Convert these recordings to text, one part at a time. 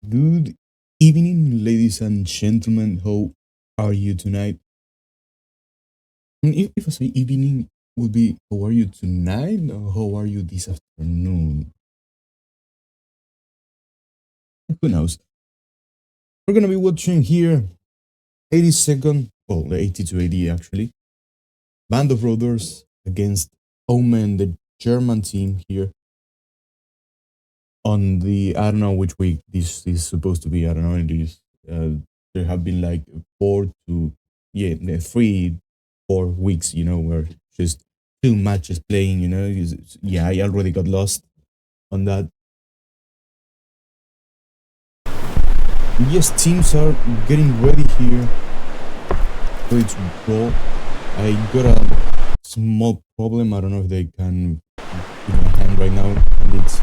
Good evening, ladies and gentlemen. How are you tonight? If I say evening, would be how are you tonight or how are you this afternoon? Who knows? We're gonna be watching here 82nd, well, 80 to 80 actually. Band of Brothers against Omen, the German team here on the I don't know which week this is supposed to be. I don't know. It is. There have been like 3 4 weeks. Where just two matches playing. Yeah, I already got lost on that. Yes, teams are getting ready here. So it's raw. I got a small problem. I don't know if they can give me a hand right now, and it's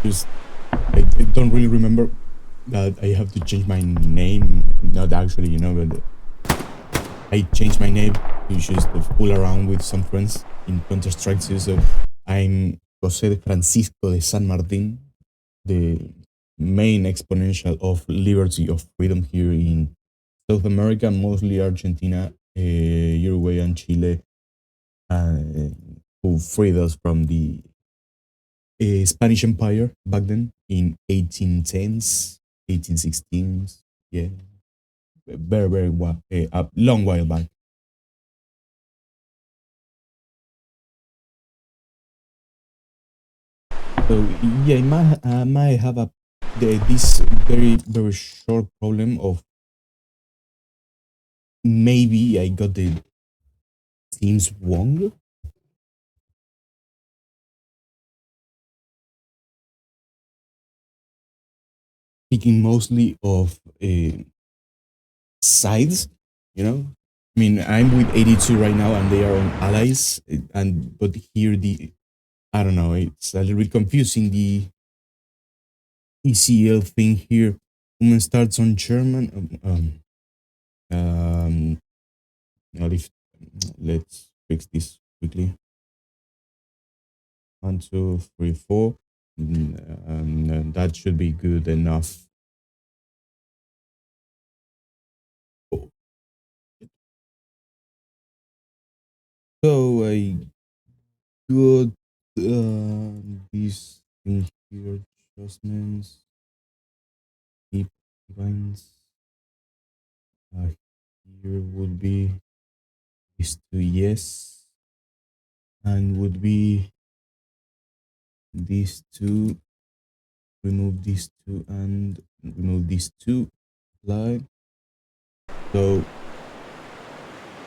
just I don't really remember that I have to change my name. Not actually, but I changed my name to just fool around with some friends in Counter-Strike 2. So I'm Jose Francisco de San Martin, the main exponential of liberty of freedom here in South America, mostly Argentina, Uruguay, and Chile, who freed us from the Spanish Empire back then in 1810s, 1816s. Yeah, very, very a long while back. So yeah, I might have this very, very short problem of maybe I got the teams wrong. Speaking mostly of sides, I mean, I'm with 82 right now, and they are on allies, and but here the I don't know, it's a little bit confusing. The ECL thing here. Woman starts on German. Now let's fix this quickly. 1, 2, 3, 4. That should be good enough. Oh, so I got this thing here, adjustments, keep events. Here would be these two, yes, and would be these two. Remove these two and remove these two. Apply. So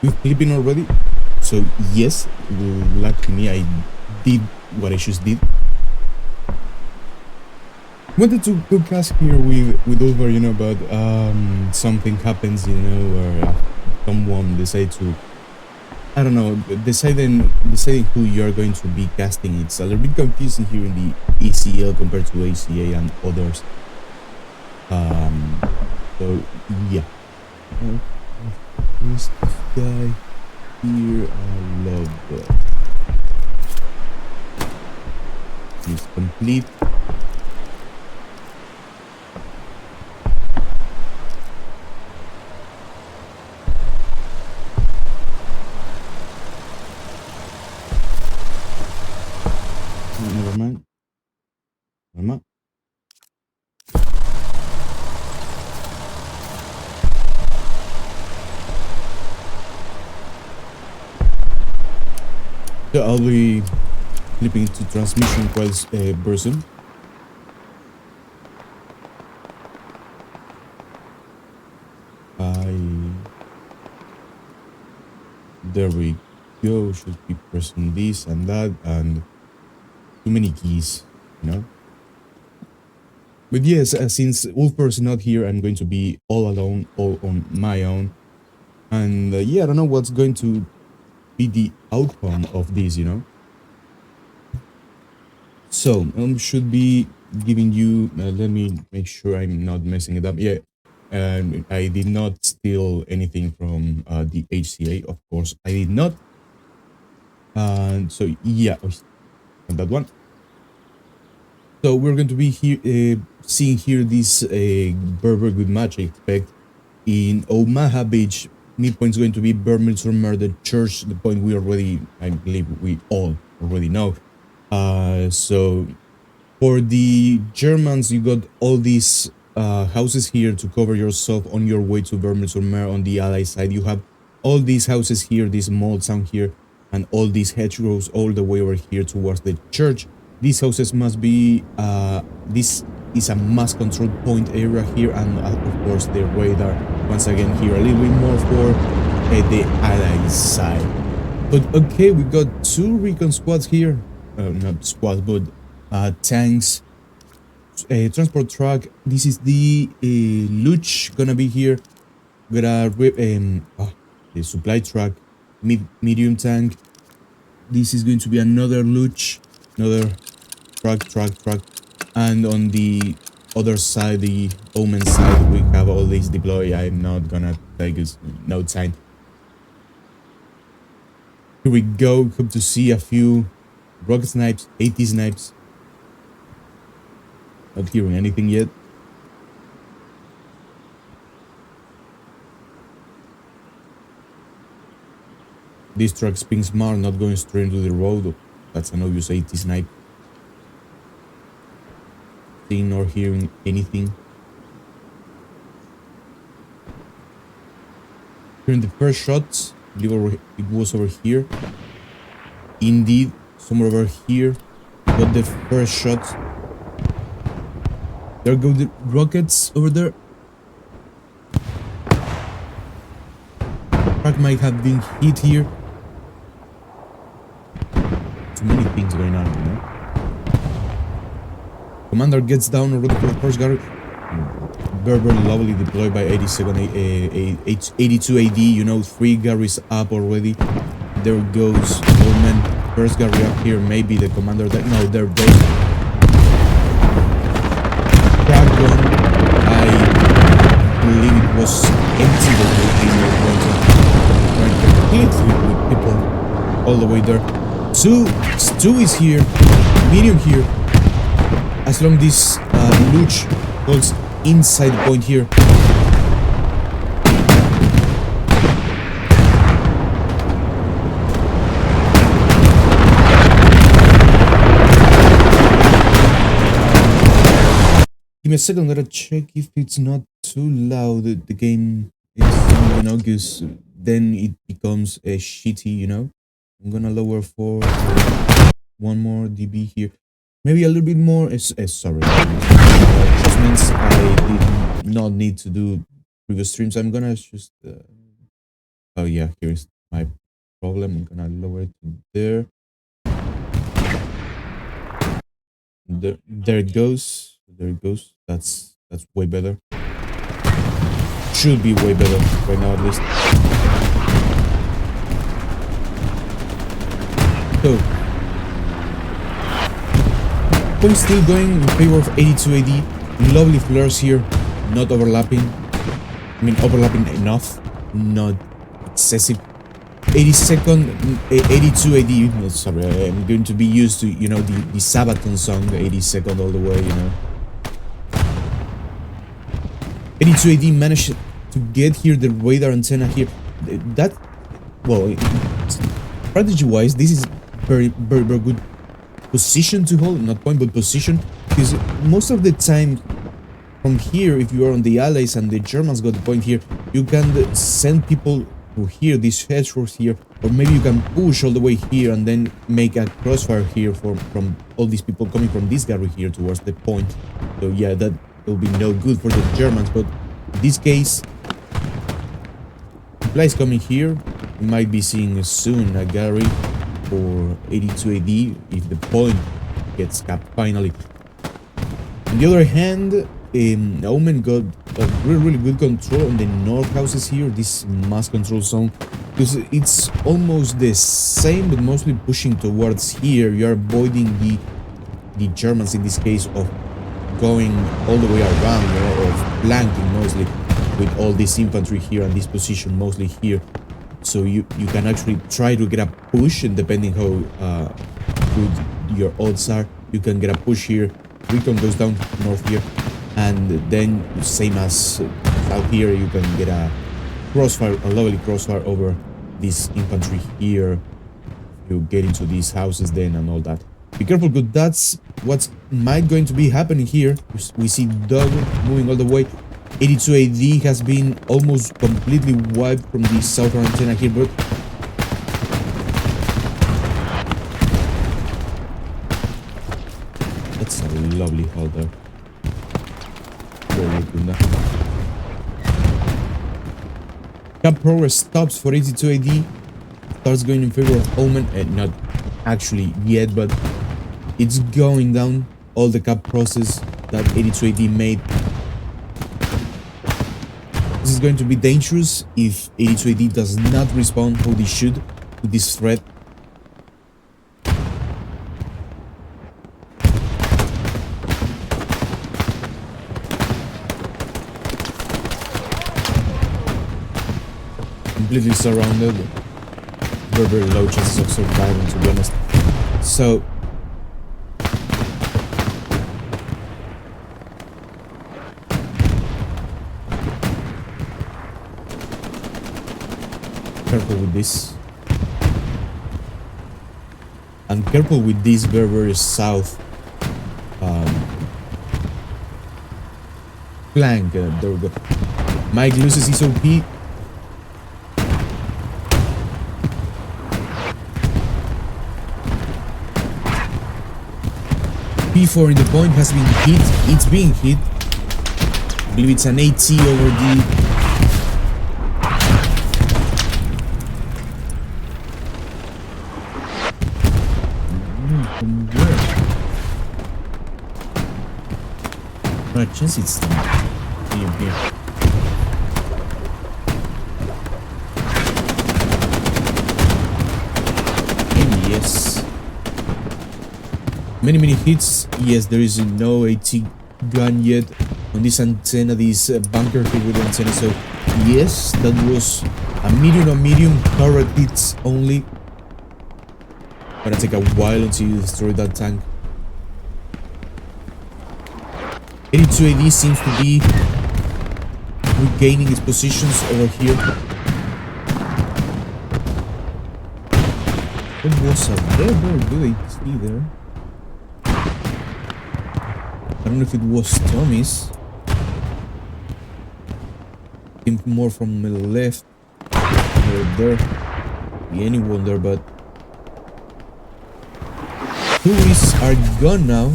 we've clipping already. So yes, lucky me, I did what I just did. Wanted to podcast here with over, but something happens, where someone decide to, I don't know, deciding who you're going to be casting. It's a little bit confusing here in the ECL compared to ACA and others. So yeah. This guy here, I love that. He's complete. Never mind. Never mind. So I'll be flipping to transmission quite person. There we go. Should be pressing this and that, and too many keys, But yes, since Ulfer is not here, I'm going to be all alone, all on my own. And yeah, I don't know what's going to be the outcome of this, So, should be giving you, let me make sure I'm not messing it up. Yeah, and I did not steal anything from the HCA, of course I did not. And so yeah, on that one. So we're going to be here seeing here this very good match, I expect, in Omaha Beach. Midpoint is going to be Burmilsummer, the church, the point we already, I believe we all already know. So for the Germans, you got all these houses here to cover yourself on your way to Burmilsummer. On the Allied side, you have all these houses here, this small town here, and all these hedgerows all the way over here towards the church. These houses must be, this is a mass control point area here, and of course the radar, once again here, a little bit more for the Allied side. But okay, we got two recon squads here, not squads, but tanks, transport truck. This is the Luch gonna be here. Gonna the supply truck, medium tank. This is going to be another Luch, another truck, and on the other side, the Omen side, we have all these deploy. I'm not gonna take us no time. Here we go. Hope to see a few rocket snipes, 80 snipes. Not hearing anything yet. This truck's being smart, not going straight into the road. That's an obvious 80 snipe. Seeing or hearing anything. Hearing the first shots, it was over here. Indeed, somewhere over here. Got the first shots. There go the rockets over there. Truck might have been hit here. Too many things going on, you know. Commander gets down already for the first Gary. Very lovely deployed by 82 AD, you know, 3 Garys up already. There goes Omen. First Gary up here, maybe the commander that, no, they're dead. Crack gun, I believe it was empty, but completely with people all the way there. Stu is here, medium here. As long as this Luch holds inside the point here. Give me a second, I'm gonna check if it's not too loud. The game is, you know, because then it becomes shitty, you know. I'm gonna lower for 1 more dB here. Maybe a little bit more. Sorry. Adjustments I did not need to do previous streams. I'm gonna just. Oh yeah, here's my problem. I'm gonna lower it to there. There it goes. There it goes. That's way better. Should be way better right now at least. So. Point still going in favor of 82 AD. Lovely flares here, not overlapping. I mean, overlapping enough, not excessive. 82nd, 82 AD. No, sorry, I'm going to be used to, you know, the Sabaton song, the 82nd all the way, you know. 82 AD managed to get here the radar antenna here. That, well, strategy-wise, this is very good position to hold, not point but position, because most of the time from here, if you are on the Allies and the Germans got the point here, you can send people to here, these hedgerows here, or maybe you can push all the way here and then make a crossfire here from all these people coming from this gallery here towards the point. So yeah, that will be no good for the Germans, but in this case, supplies coming here. You might be seeing soon a gallery for 82 AD if the point gets capped finally. On the other hand, Omen got a really good control on the north houses here, this mass control zone, because it's almost the same but mostly pushing towards here. You are avoiding the Germans in this case of going all the way around, you know, of flanking mostly. with all this infantry here and this position mostly here. So you can actually try to get a push, and depending how good your odds are, you can get a push here. Recon goes down north here, and then same as out here, you can get a crossfire, a lovely crossfire over this infantry here. You get into these houses then and all that. Be careful, because that's what's might going to be happening here. We see Dog moving all the way. 82 AD has been almost completely wiped from the southern antenna here, but that's a lovely hull there. Very good now. Cap progress stops for 82 AD. Starts going in favor of Omen, and not actually yet, but it's going down. All the cap process that 82 AD made. This is going to be dangerous if 82 AD does not respond how they should to this threat. Completely surrounded. Very, very low chances of surviving, to be honest. So careful with this. And careful with this very, very south flank. There we go. Mike loses his OP. P4 in the point has been hit. It's being hit. I believe it's an AT over the... From where? What a chance it's here. And yes. Many hits. Yes, there is no AT gun yet on this antenna, this bunker here with the antenna. So yes, that was a medium turret hits only. Gonna take a while until you destroy that tank. 82 AD seems to be regaining its positions over here. What was a very good AT there? I don't know if it was Tommy's. Came more from the left. There. Be anyone there, but tourists are gone now.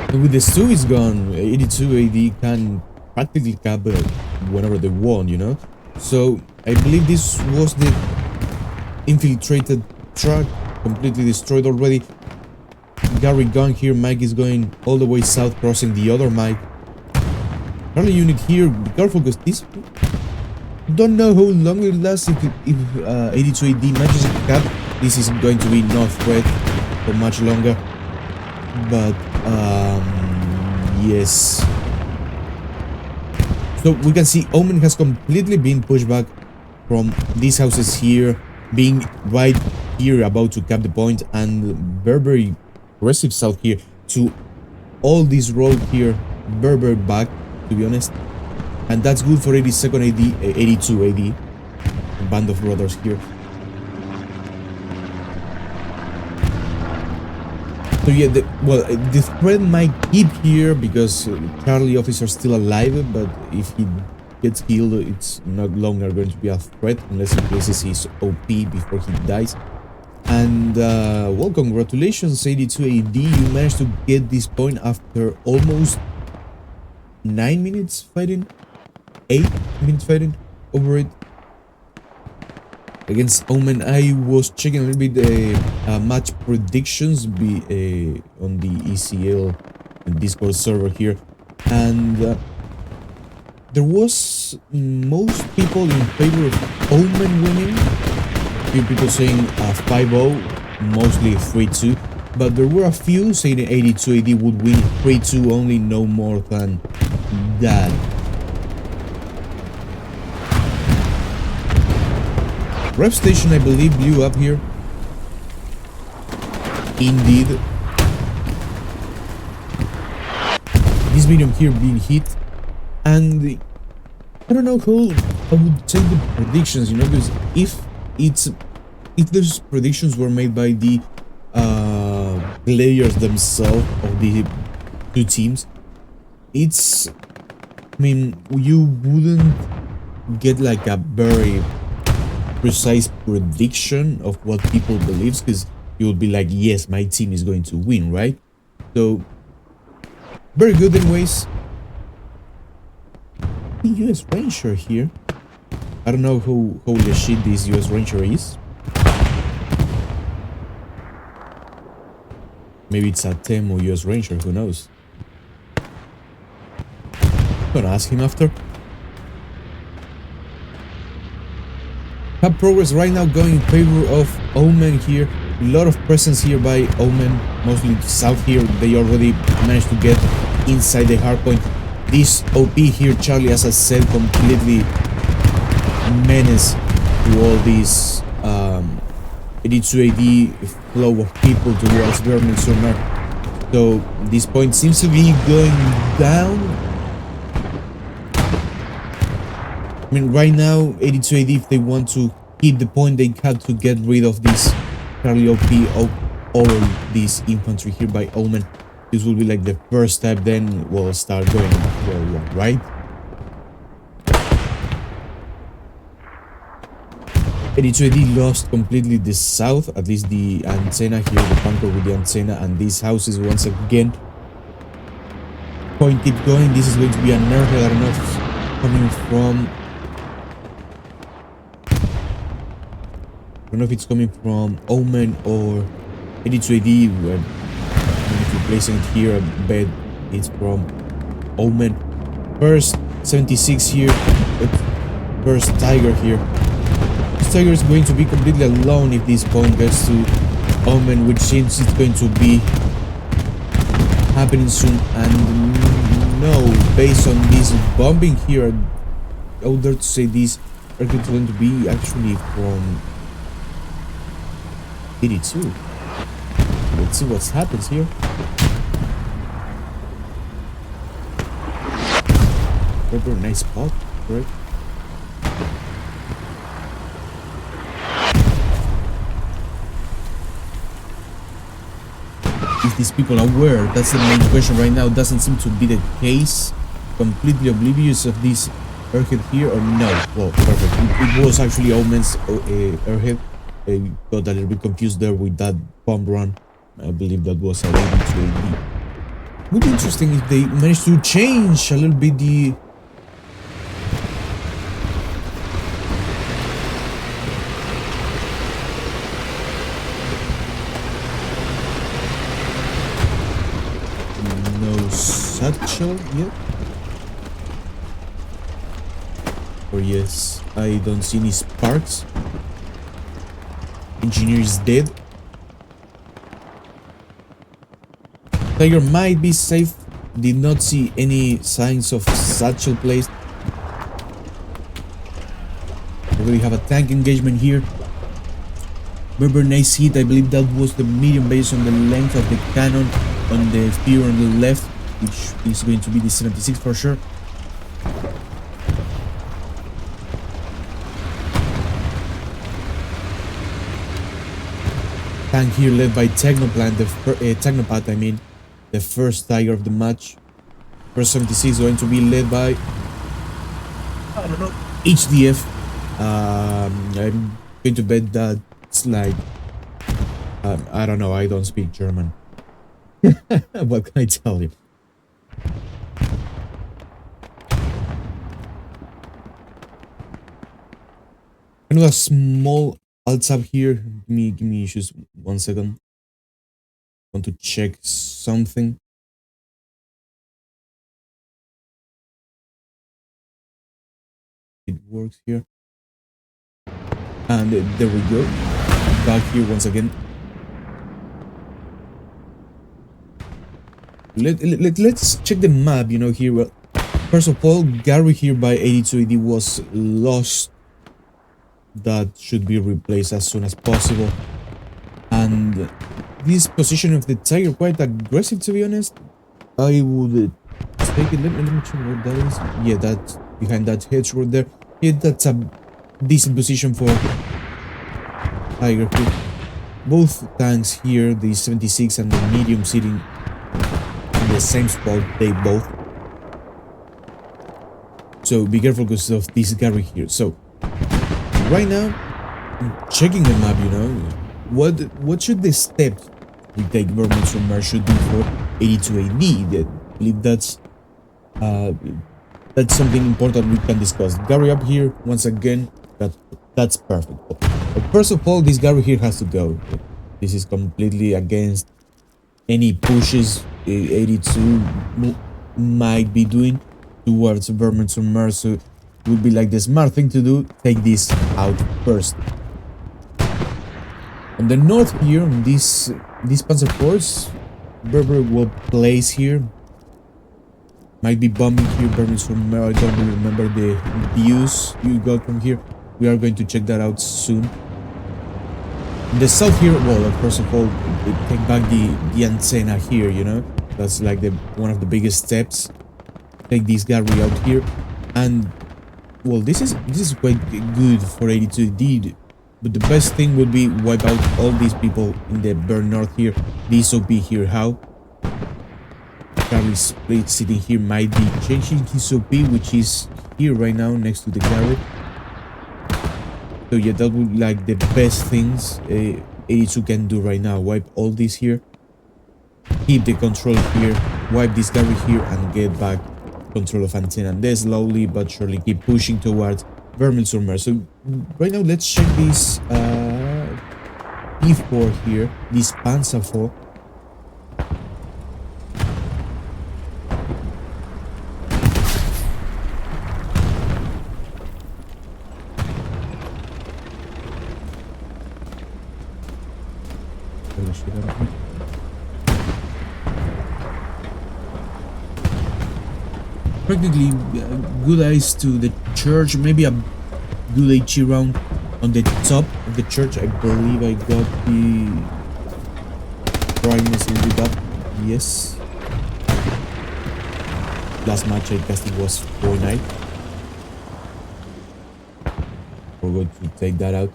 And with the Stewies gone, 82 AD can practically cap whenever they want, you know? So I believe this was the infiltrated truck. Completely destroyed already. Gary gone here. Mike is going all the way south, crossing the other Mike. Charlie unit here. Be careful, because this... don't know how long it will last. If 82 AD manages to cap, this is going to be no threat for much longer. But yes. So we can see Omen has completely been pushed back from these houses here, being right here about to cap the point, and very aggressive south here to all this road here, very back, to be honest. And that's good for 82nd AD, 82 AD, a band of brothers here. So yeah, the threat might keep here because Charlie officer is still alive, but if he gets killed, it's not longer going to be a threat unless he places his OP before he dies. And well, congratulations 82 AD, you managed to get this point after almost 9 minutes fighting, 8 minutes fighting over it against Omen. I was checking a little bit the match predictions on the ECL Discord server here, and there was most people in favor of Omen winning. Few people saying 5-0, mostly 3-2. but there were a few saying 82 AD would win 3-2, only, no more than that. Rep station, I believe, blew up here. Indeed. This medium here being hit, and I don't know how I would take the predictions, you know, because if those predictions were made by the players themselves of the two teams, it's, I mean, you wouldn't get like a very precise prediction of what people believes, because you would be like, yes, my team is going to win, right? So very good anyways. The US Ranger here, I don't know how legit this US Ranger is. Maybe it's a Temu US Ranger, who knows. I'm gonna ask him after. Have progress right now going in favor of Omen here. A lot of presence here by Omen, mostly south here. They already managed to get inside the hardpoint. This OP here, Charlie, as I said, completely menace to all these 82 AD flow of people towards Vernon Summer. So this point seems to be going down. I mean, right now, 82 AD, if they want to keep the point, they have to get rid of this Charlie OP, all this infantry here by Omen. This will be like the first step, then we'll start going forward, right? 82 AD lost completely the south, at least the antenna here, the bunker with the antenna, and these houses once again. Point keep going. This is going to be an airhead. I don't know if it's coming from. I don't know if it's coming from Omen or 82 AD. Where if you're placing it here, I bet it's from Omen. First 76 here. First Tiger here. This Tiger is going to be completely alone if this point gets to Omen, which seems it's going to be happening soon. And no, based on this bombing here, I would dare to say these are going to be actually from 82. Let's see what happens here. Very nice spot, right? Is these people aware? That's the main question right now. Doesn't seem to be the case. Completely oblivious of this airhead here, or no? Well, perfect. It was actually Omen's airhead. I got a little bit confused there with that bomb run. I believe that was a little bit too AD. Would be interesting if they managed to change a little bit the satchel yet? Or yes, I don't see any sparks. Engineer is dead. Tiger might be safe. Did not see any signs of satchel placed. Already have a tank engagement here. Very nice hit. I believe that was the medium based on the length of the cannon on the spear on the left, which is going to be the 76 for sure. Tank here led by Technopath, I mean, the first Tiger of the match. First 76 going to be led by, I don't know, HDF. I'm going to bet that it's like, I don't know, I don't speak German. What can I tell you? Another small alt tab here. Give me just 1 second. Want to check something. It works here. And there we go. Back here once again. Let's check the map, you know, here. Well, first of all, Gary here by 82 AD was lost. That should be replaced as soon as possible. And this position of the tiger quite aggressive, to be honest. I would take it. Let me check what that is. Yeah, that's behind that hedgerow there. Yeah, that's a decent position for tiger here. Both tanks here, the 76 and the medium, sitting in the same spot. They both. So be careful because of this Gary here. So right now, I'm checking the map, you know. What should the steps we take Vermont from Mars should do for 82 AD? I believe that's something important we can discuss. Gary up here once again. That's perfect. But first of all, this Gary here has to go. This is completely against any pushes 82 might be doing towards Vermont from Mars. So it would be like the smart thing to do. Take this out first. On the north here, on this Panzer Force, Berber will place here. Might be bombing here, Berber from Mars. I don't really remember the views you got from here. We are going to check that out soon. In the south here, well, first of all, take back the antenna here, you know. That's like one of the biggest steps. Take this Gary out here, and well, this is quite good for 82 AD. But the best thing would be wipe out all these people in the burn north here. This OP here, how? Gary split sitting here might be changing his OP, which is here right now next to the Gary. So yeah, that would be like the best things 82 can do right now. Wipe all this here. Keep the control here. Wipe this Gary here and get back control of antenna. And then slowly but surely keep pushing towards Vermont from Mars. So right now let's check this P4 here, this Panzer 4. Practically good eyes to the church, maybe a good HE round on the top of the church. I believe I got the brightness a little bit up. Yes. Last match I guess it was 4-9. We're going to take that out.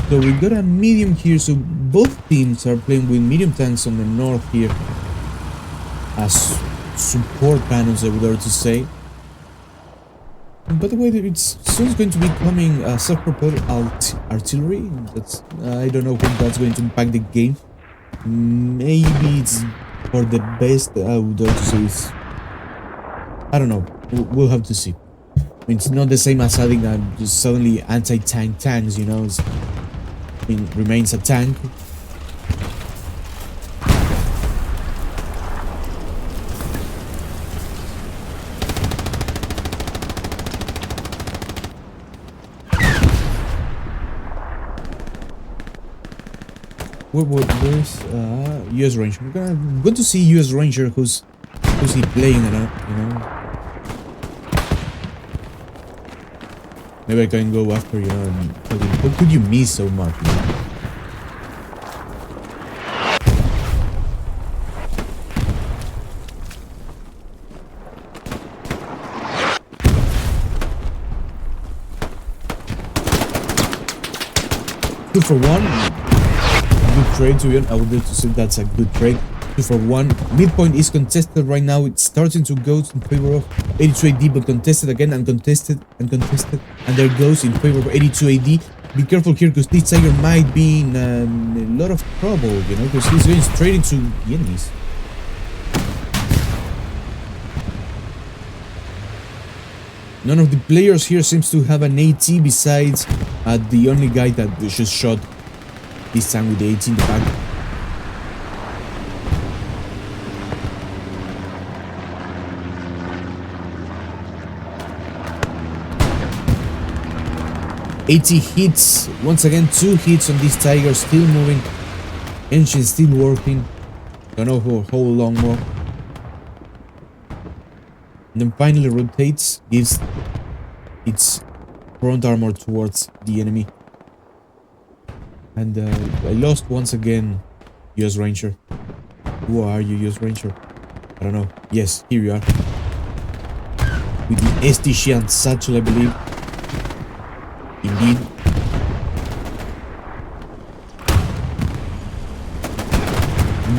So we got a medium here, so both teams are playing with medium tanks on the north here as support cannons, I would dare to say. By the way, it's soon going to be coming self-propelled artillery. That's I don't know how that's going to impact the game. Maybe it's for the best. I would dare to say it's, I don't know. We'll have to see. I mean, it's not the same as adding just suddenly anti-tank tanks. You know, it remains a tank. Where's US Ranger? We're going to see US Ranger. Who's he playing? You know. Maybe I can go after, you know. And how could you miss so much? You know? Two for one. Good trade, to be honest. I would like to say that's a good trade. 2 for 1. Midpoint is contested right now. It's starting to go in favor of 82 AD, but contested again and contested and contested. And there goes in favor of 82 AD. Be careful here because this tiger might be in a lot of trouble, you know, because he's going straight into the enemies. None of the players here seems to have an AT besides the only guy that just shot this time with the 18 in the back. AT hits, once again 2 hits on this tiger, still moving, engine still working, don't know for how long more. And then finally rotates, gives its front armor towards the enemy. And I lost once again US Ranger. Who are you, US Ranger? I don't know. Yes, here you are. With the STG and satchel, I believe. Indeed.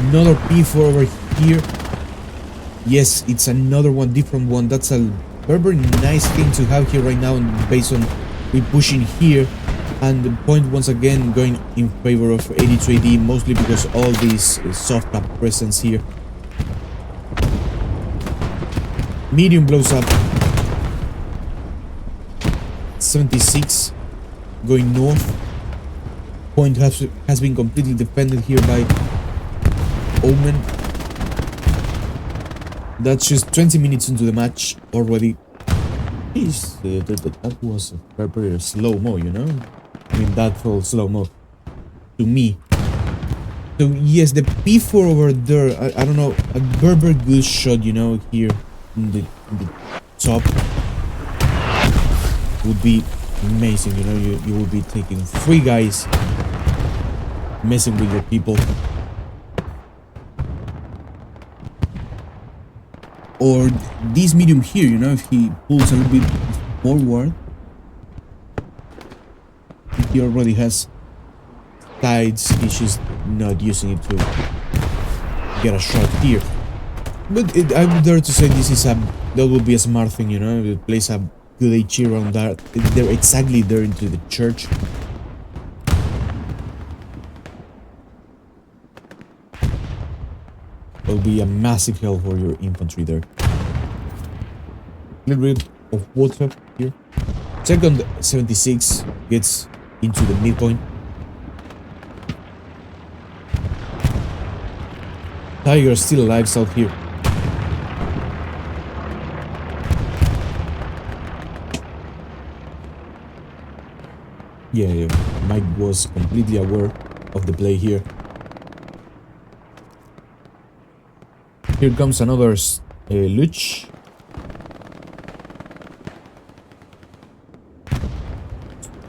Another P4 over here. Yes, it's another one, different one. That's a very nice thing to have here right now, based on we pushing here. And the point once again going in favor of 82 AD, mostly because all these soft cap presence here. Medium blows up. 76 going north. Point has been completely defended here by Omen. That's just 20 minutes into the match already. Jeez, that was a very slow-mo, you know? I mean, that felt slow-mo to me. So yes, the P4 over there, I don't know, a very good shot, you know, here in the top would be amazing, you know. You would be taking 3 guys, messing with your people. Or this medium here, you know, if he pulls a little bit forward, he already has sides, he's just not using it to get a shot here. But I would dare to say this is that would be a smart thing, you know. It plays a good HE around that. They're exactly there into the church. Will be a massive help for your infantry there. A little bit of water here. Second 76 gets into the midpoint. Tiger still alive out here. Yeah, Mike was completely aware of the play here. Here comes another Luch.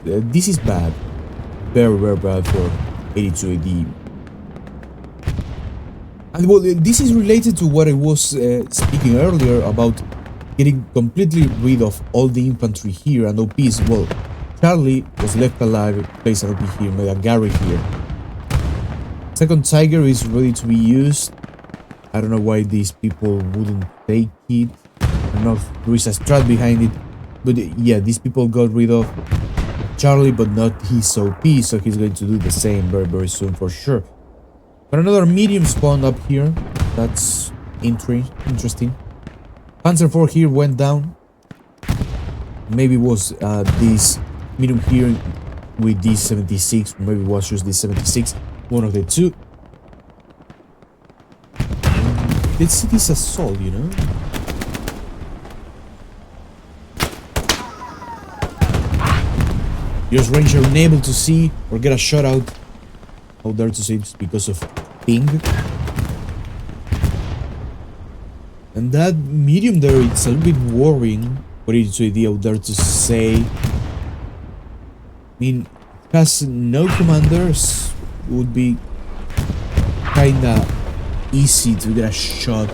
This is bad. Very bad for 82 AD. And well, this is related to what I was speaking earlier about getting completely rid of all the infantry here and OPs. Well, Charlie was left alive, plays an OP here, made a Gary here. Second Tiger is ready to be used. I don't know why these people wouldn't take it. I don't know if there is a strat behind it. But yeah, these people got rid of Charlie, but not his OP, so he's going to do the same very soon for sure. But another medium spawned up here. That's interesting. Panzer 4 here went down. Maybe it was this medium here with this 76. Maybe it was just this 76. One of the two. Let's see this assault, you know? US Ranger unable to see or get a shot out. How dare to say it's because of ping. And that medium there, it's a little bit worrying. What is the idea out there to say? I mean, it has no commanders. It would be kinda easy to get a shot.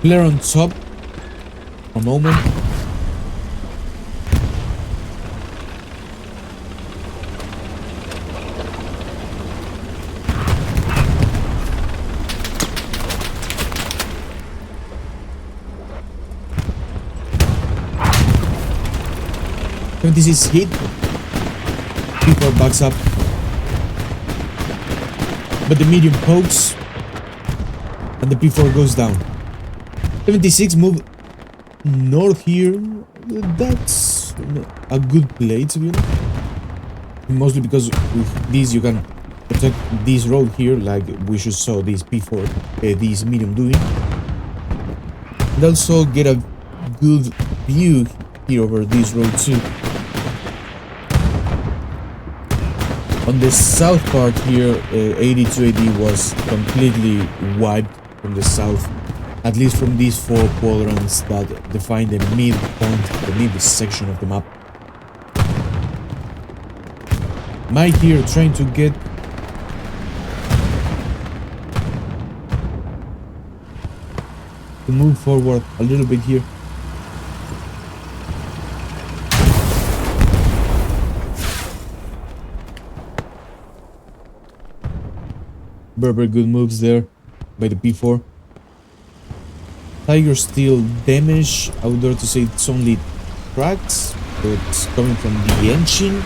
Player on top from Omen. This is hit. P4 backs up. But the medium pokes. And the P4 goes down. 76 move north here. That's a good play, to be honest. Mostly because with this you can protect this road here, like we just saw this P4, this medium doing. And also get a good view here over this road too. On the south part here, 82 AD was completely wiped from the south, at least from these 4 quadrants that define the midpoint, the mid section of the map. Mike here trying to get to move forward a little bit here. Very good moves there by the P4. Tiger still damage. I would dare to say it's only cracks, but it's coming from the engine.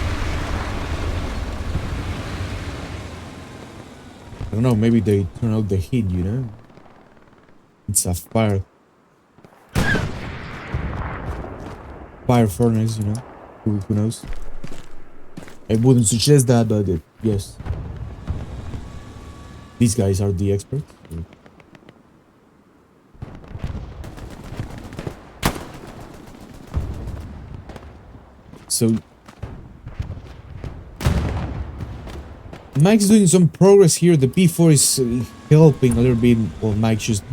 I don't know, maybe they turn out the heat, you know? It's a fire furnace, you know? Who knows? I wouldn't suggest that, but yes. These guys are the experts. So Mike's doing some progress here. The P4 is helping a little bit. Well, Mike just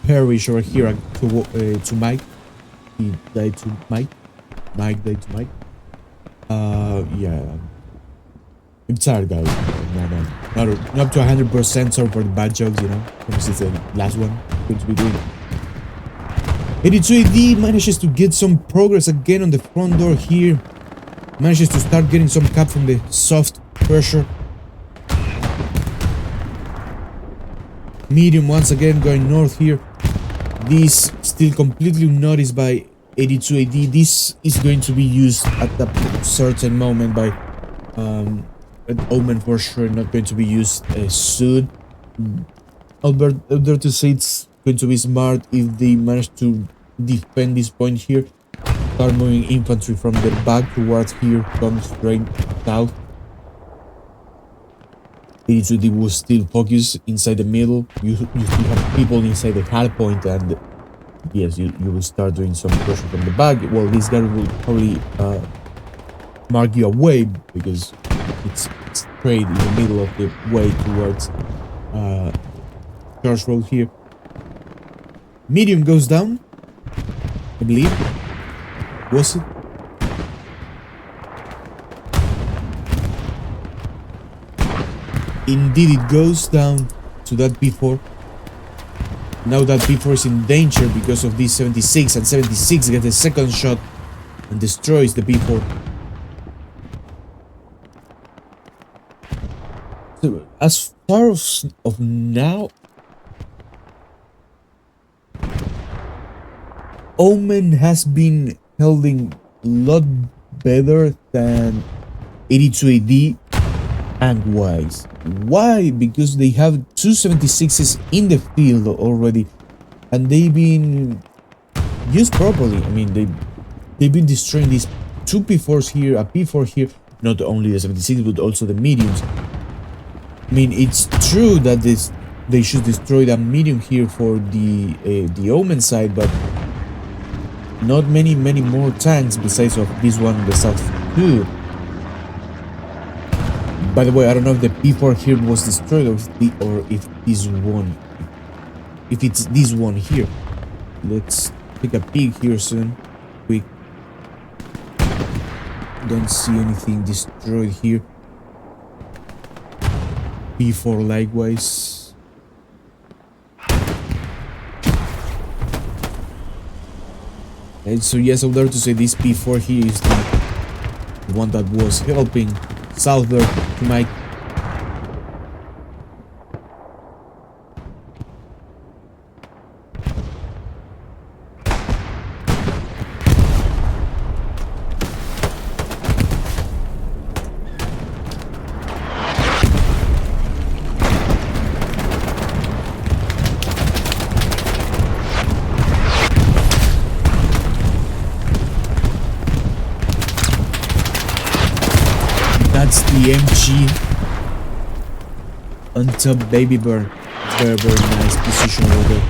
perish over here to Mike. He died to Mike. Mike died to Mike. Yeah. I'm tired, guys. Not up to 100%. Sorry for the bad jokes, you know. This is the last one I'm going to be doing. 82 AD manages to get some progress again on the front door here. Manages to start getting some cap from the soft pressure. Medium once again going north here. This still completely unnoticed by 82 AD. This is going to be used at a certain moment by Omen for sure, not going to be used soon. I'll dare to say it's going to be smart if they manage to defend this point here. Start moving infantry from the back towards here, come straight south. 82 will still focus inside the middle. You still have people inside the hard point, and yes, you will start doing some pressure from the back. Well, this guy will probably mark you away because it's straight in the middle of the way towards Church Road here. Medium goes down, I believe. Was it? Indeed, it goes down to that P4. Now that P4 is in danger because of this 76, and 76 gets a second shot and destroys the P4. So, as far as of now, Omen has been holding a lot better than 82 AD tank-wise. Why? Because they have 276s in the field already, and they've been used properly. I mean, they've been destroying these 2 P4s here, a P4 here, not only the 76 but also the mediums. I mean, it's true that they should destroy that medium here for the Omen side, but not many more tanks besides of this one on the south too. By the way, I don't know if the P4 here was destroyed or if this one, if it's this one here. Let's take a peek here soon. Quick. Don't see anything destroyed here. P4 likewise. And so yes, I'm there to say this P4 here is the one that was helping south there to Mike. That's the MG on top baby bird. Very nice position over there.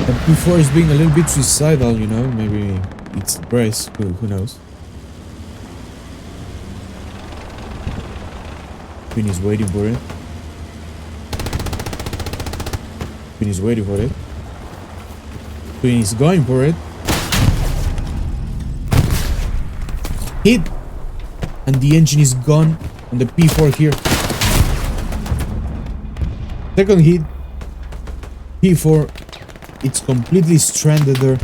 The Before is being a little bit suicidal, you know, maybe it's depressed, who knows. Queen is waiting for it. Queen is waiting for it. Queen is going for it. Hit! And the engine is gone on the P4 here. Second hit. P4. It's completely stranded there.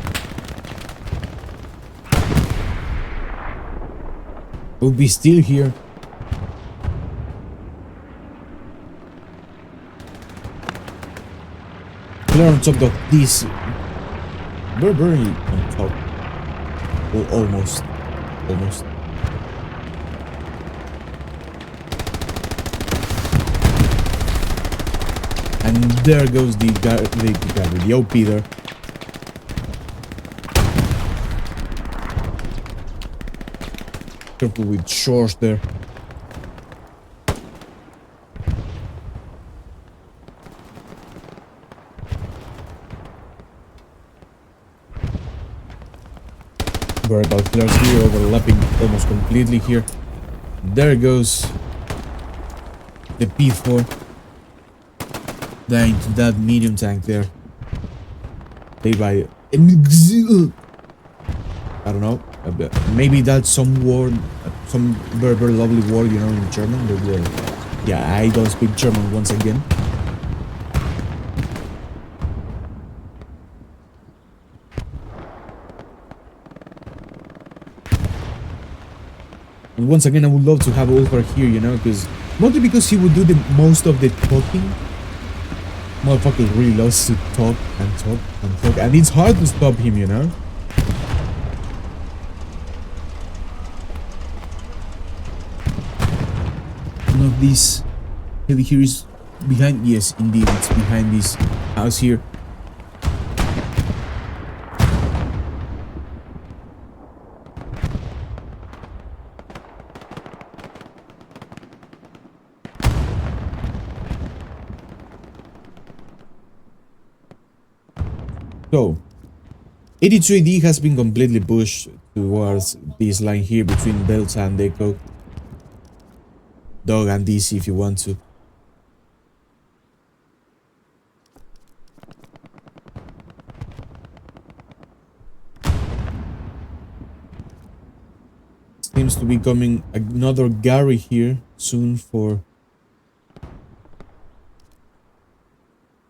Will be still here. They're on top of this. We're very on top. Well, almost. Almost. And there goes the OP there. Careful with shorts there. Vertical flares here, overlapping almost completely here. There goes the P4. Dying to that medium tank there. They by I don't know. Maybe that's some word, some very, very lovely word, you know, in German. But yeah, I don't speak German once again. And once again, I would love to have Ulfar here, you know, mostly because he would do the most of the talking. Motherfucker really loves to talk and talk and talk, and it's hard to stop him, you know. One of these heavy here is behind. Yes, indeed, it's behind this house here. So, 82 AD has been completely pushed towards this line here between Delta and Echo. Dog and DC if you want to. Seems to be coming another Gary here soon for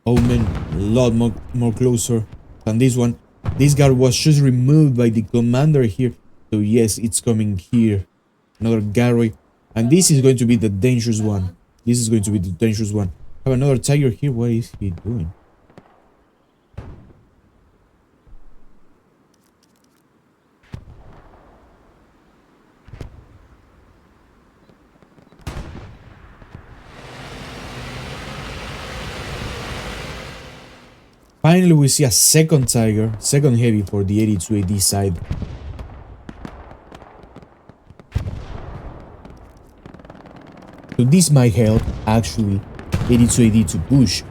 Omen. A lot more closer than this one. This guy was just removed by the commander here. So yes, it's coming here. Another Gary. And this is going to be the dangerous one. This is going to be the dangerous one. Have another tiger here. What is he doing? Finally, we see a second tiger, second heavy for the 82 AD side. So this might help, actually, 82 AD to push.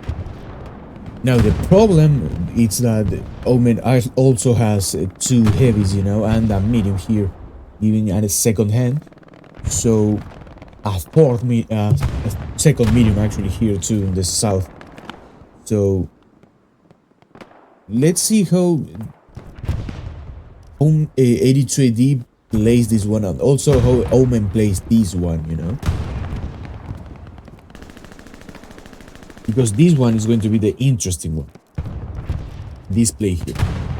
Now the problem is that Omen also has two heavies, you know, and a medium here, even at a second hand. So a second medium actually here too in the south. So let's see how 82 AD plays this one, and also how Omen plays this one, you know. Because this one is going to be the interesting one. This play here.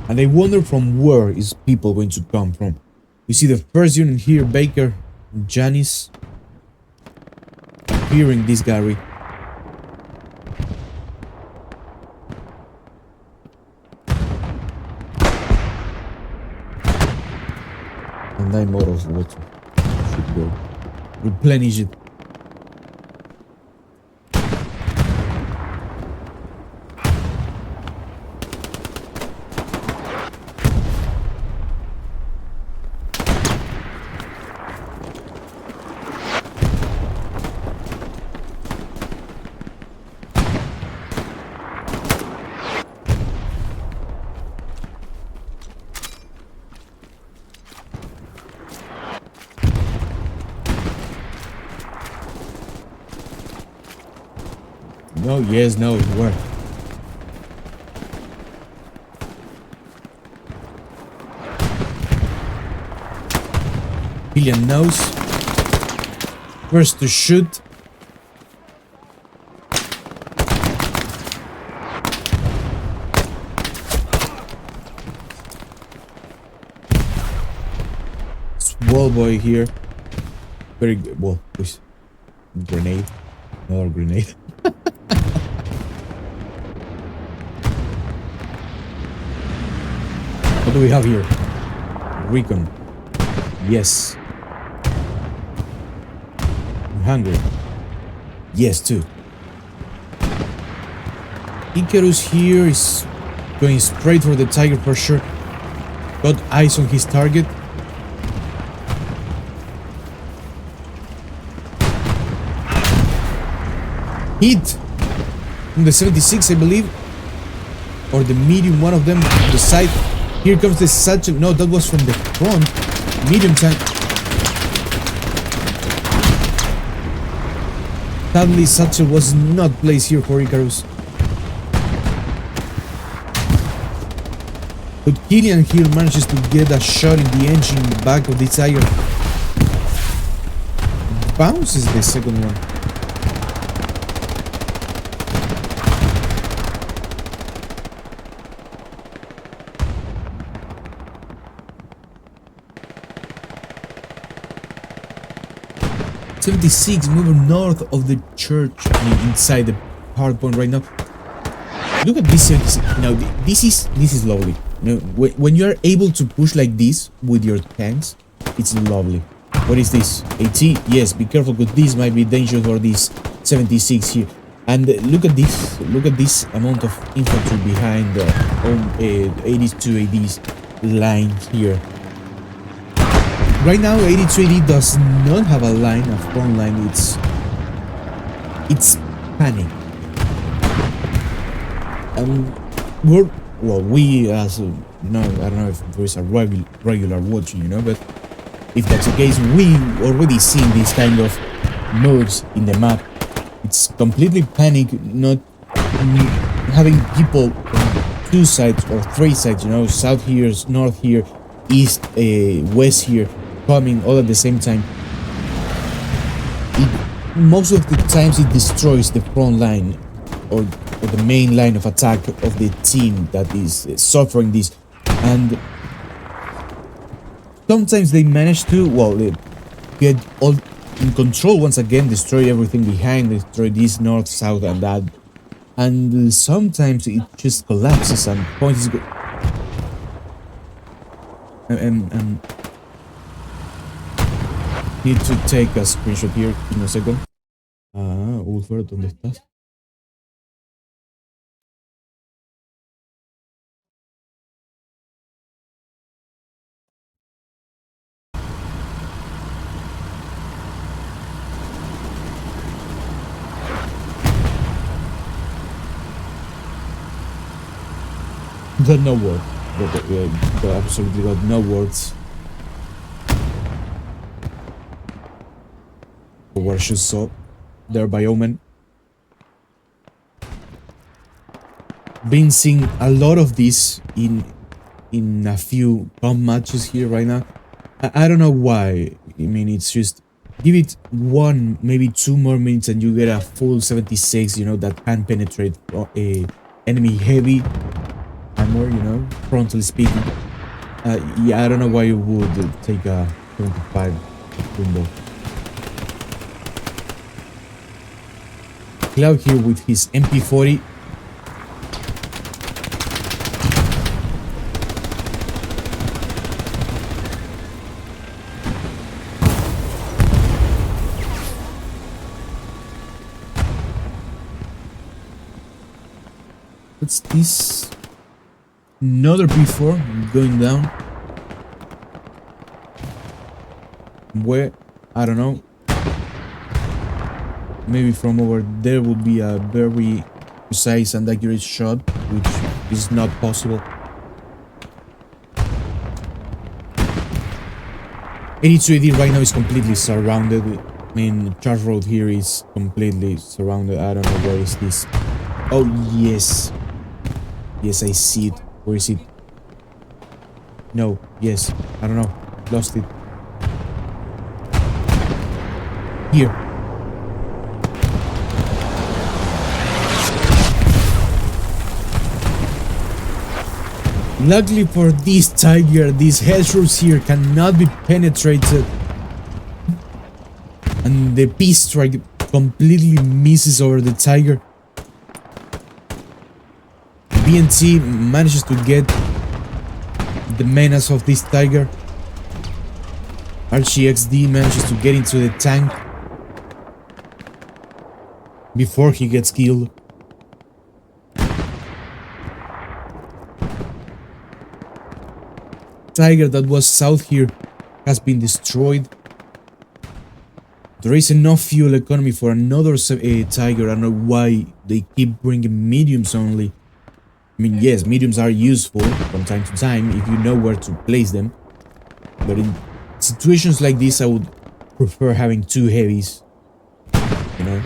And I wonder from where is people going to come from. You see the first unit here, Baker, Janice. Hearing this Gary. And 9 more of water. Should go. Replenish it. No, yes, no, where? Killian knows. First to shoot. Wall boy here. Very good. Well, please. Grenade. Another grenade. What do we have here? Recon. Yes. I'm hungry. Yes, too. Icarus here is going straight for the tiger for sure. Got eyes on his target. Hit from the 76, I believe, or the medium, one of them, the side. Here comes the satchel. No, that was from the front. Medium tank. Sadly, satchel was not placed here for Icarus. But Killian here manages to get a shot in the engine in the back of the tiger. Bounces the second one. .76 moving north of the church, I mean, inside the hard point right now. Look at this 76. Now this is lovely. You know, when you are able to push like this with your tanks, it's lovely. What is this? AT? Yes, be careful because this might be dangerous for this 76 here. And look at this. Look at this amount of infantry behind the 82 AD's line here. Right now, 82 AD does not have a line, a front line. It's panic. We as no, I don't know if there is a regular watching, you know, but if that's the case, we already seen this kind of moves in the map. It's completely panic, not having people on two sides or three sides, you know, south here, north here, east, west here, coming all at the same time. Most of the times it destroys the front line or the main line of attack of the team that is suffering this, and sometimes they manage to, well, get all in control once again, destroy everything behind, destroy this north, south, and that, and sometimes it just collapses and points go. And need to take a screenshot here. Give me a second. Ulfer, ¿dónde estás? Got no word. Got absolutely got no words. Where she saw there by Omen. Been seeing a lot of this in a few comp matches here right now. I don't know why. I mean, it's just give it one, maybe 2 more minutes and you get a full 76, you know, that can penetrate a enemy heavy armor, you know, frontally speaking. Yeah, I don't know why you would take a 75 window. Cloud here with his MP40. What's this? Another P4 going down. Where? I don't know. Maybe from over there would be a very precise and accurate shot, which is not possible. 82 AD right now is completely surrounded mean, Charge Road here is completely surrounded. I don't know where is this. Oh, yes. Yes, I see it. Where is it? No, yes. I don't know. Lost it. Here. Luckily for this tiger, these hedgerows here cannot be penetrated. And the P-strike completely misses over the tiger. BNT manages to get the menace of this tiger. RGXD manages to get into the tank before he gets killed. Tiger that was south here has been destroyed. There is enough fuel economy for another tiger. I don't know why they keep bringing mediums only. I mean, yes, mediums are useful from time to time if you know where to place them. But in situations like this, I would prefer having 2 heavies. You know?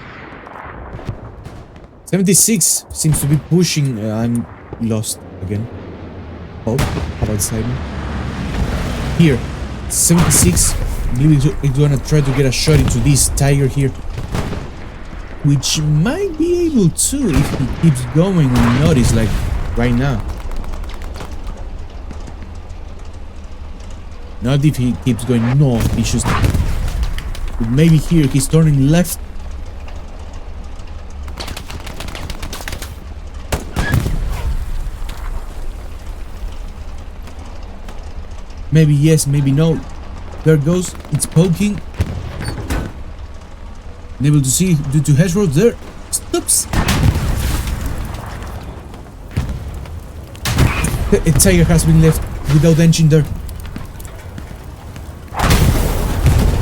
76 seems to be pushing. I'm lost again. Oh, how about Simon? Here, 76. I believe it's gonna try to get a shot into this tiger here, which might be able to if he keeps going and notice, like right now. Not if he keeps going north. He just maybe here he's turning left. Maybe yes, maybe no. There it goes. It's poking. Unable to see due to hedge roads there. Stops. The tiger has been left without engine there.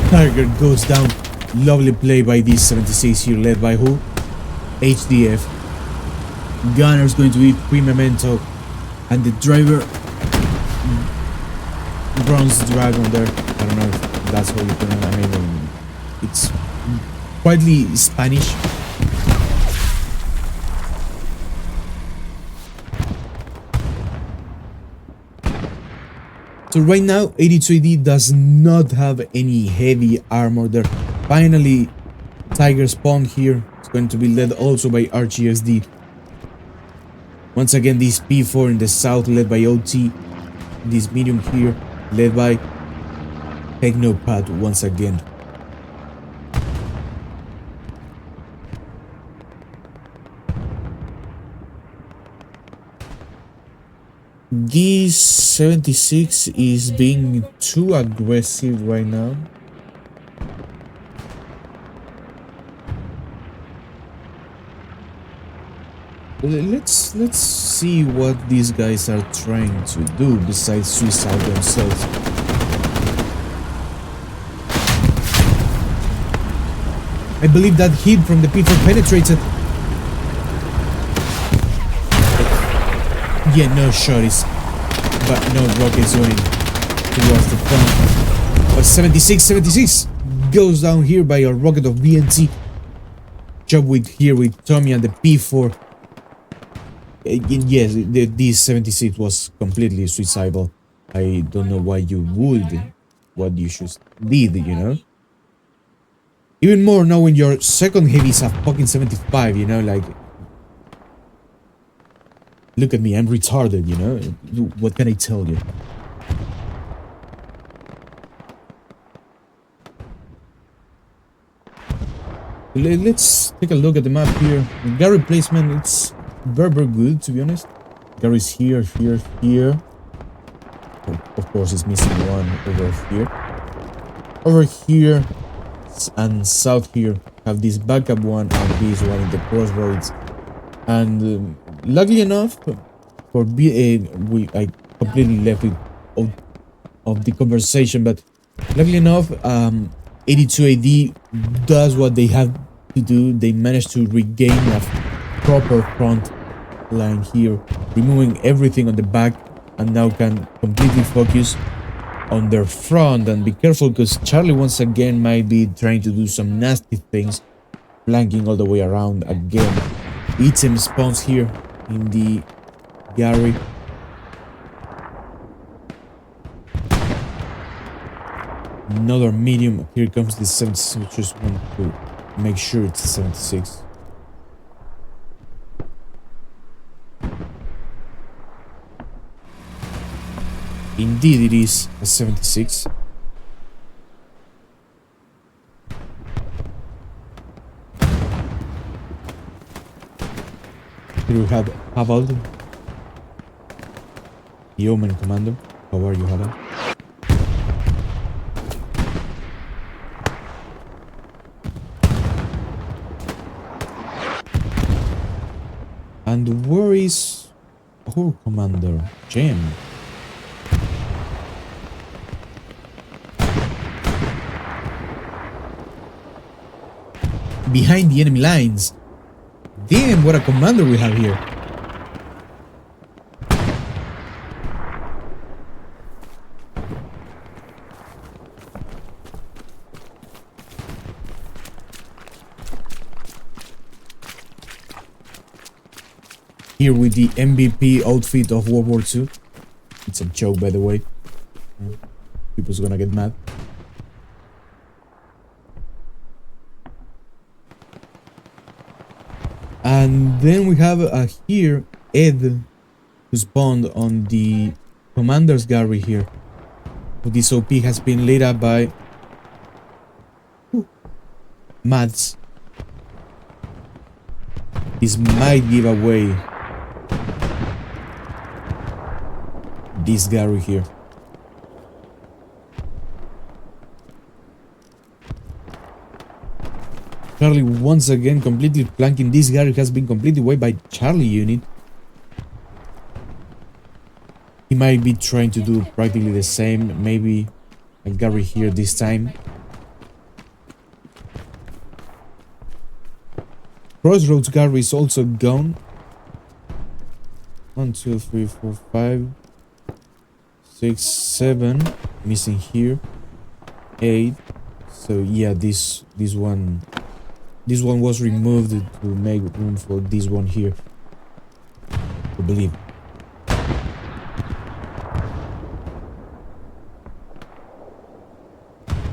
Tiger goes down. Lovely play by this 76 here, led by who? HDF. Gunner's going to be Memento. And the driver, Bronze Dragon there. I don't know if that's how you pronounce it. I mean, it's quietly Spanish. So right now, 82AD does not have any heavy armor there. Finally, Tiger spawn here. It's going to be led also by RGSD. Once again, this P4 in the south led by OT. This medium here led by Technopad once again. This 76 is being too aggressive right now. Let's see what these guys are trying to do besides suicide themselves. I believe that hit from the P4 penetrated. Yeah, no shot but no rockets going towards the front. But 76 goes down here by a rocket of BNT. Job with Tommy and the P4. Yes, this 76 was completely suicidal. I don't know why you would. What you should did, you know? Even more knowing your second heavy is a fucking 75, you know, like... Look at me, I'm retarded, you know? What can I tell you? Let's take a look at the map here. Gary placement, it's very good, to be honest. Gary's here. Of course, it's missing one over here. Over here and south here have this backup one and this one in the crossroads. And luckily enough, for I completely left it of the conversation, but luckily enough, 82AD does what they have to do. They managed to regain a proper front line here, removing everything on the back, and now can completely focus on their front, and be careful because Charlie once again might be trying to do some nasty things, flanking all the way around again. Item spawns here in the Gary. Another medium. Here comes the 76. Just want to make sure it's a 76. Indeed, it is a 76. Here we have Havald, the Omen commander. How are you, Havald? And where is our commander, Jim? Behind the enemy lines. Damn, what a commander we have here. Here with the MVP outfit of World War II. It's a joke, by the way. People's gonna get mad. And then we have here Ed, who spawned on the commander's gallery here. This OP has been lit up by Mads. This might give away this gallery here. Charlie once again completely flanking. This Gary has been completely wiped by Charlie unit. He might be trying to do practically the same. Maybe a Gary here this time. Crossroads Gary is also gone. 1, 2, 3, 4, 5, 6, 7. Missing here. 8. So yeah, this one was removed to make room for this one here, I believe.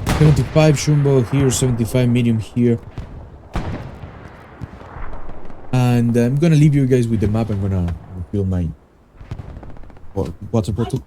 $75 Shumbo here, 75 medium here. And I'm gonna leave you guys with the map. I'm gonna refill my water bottle.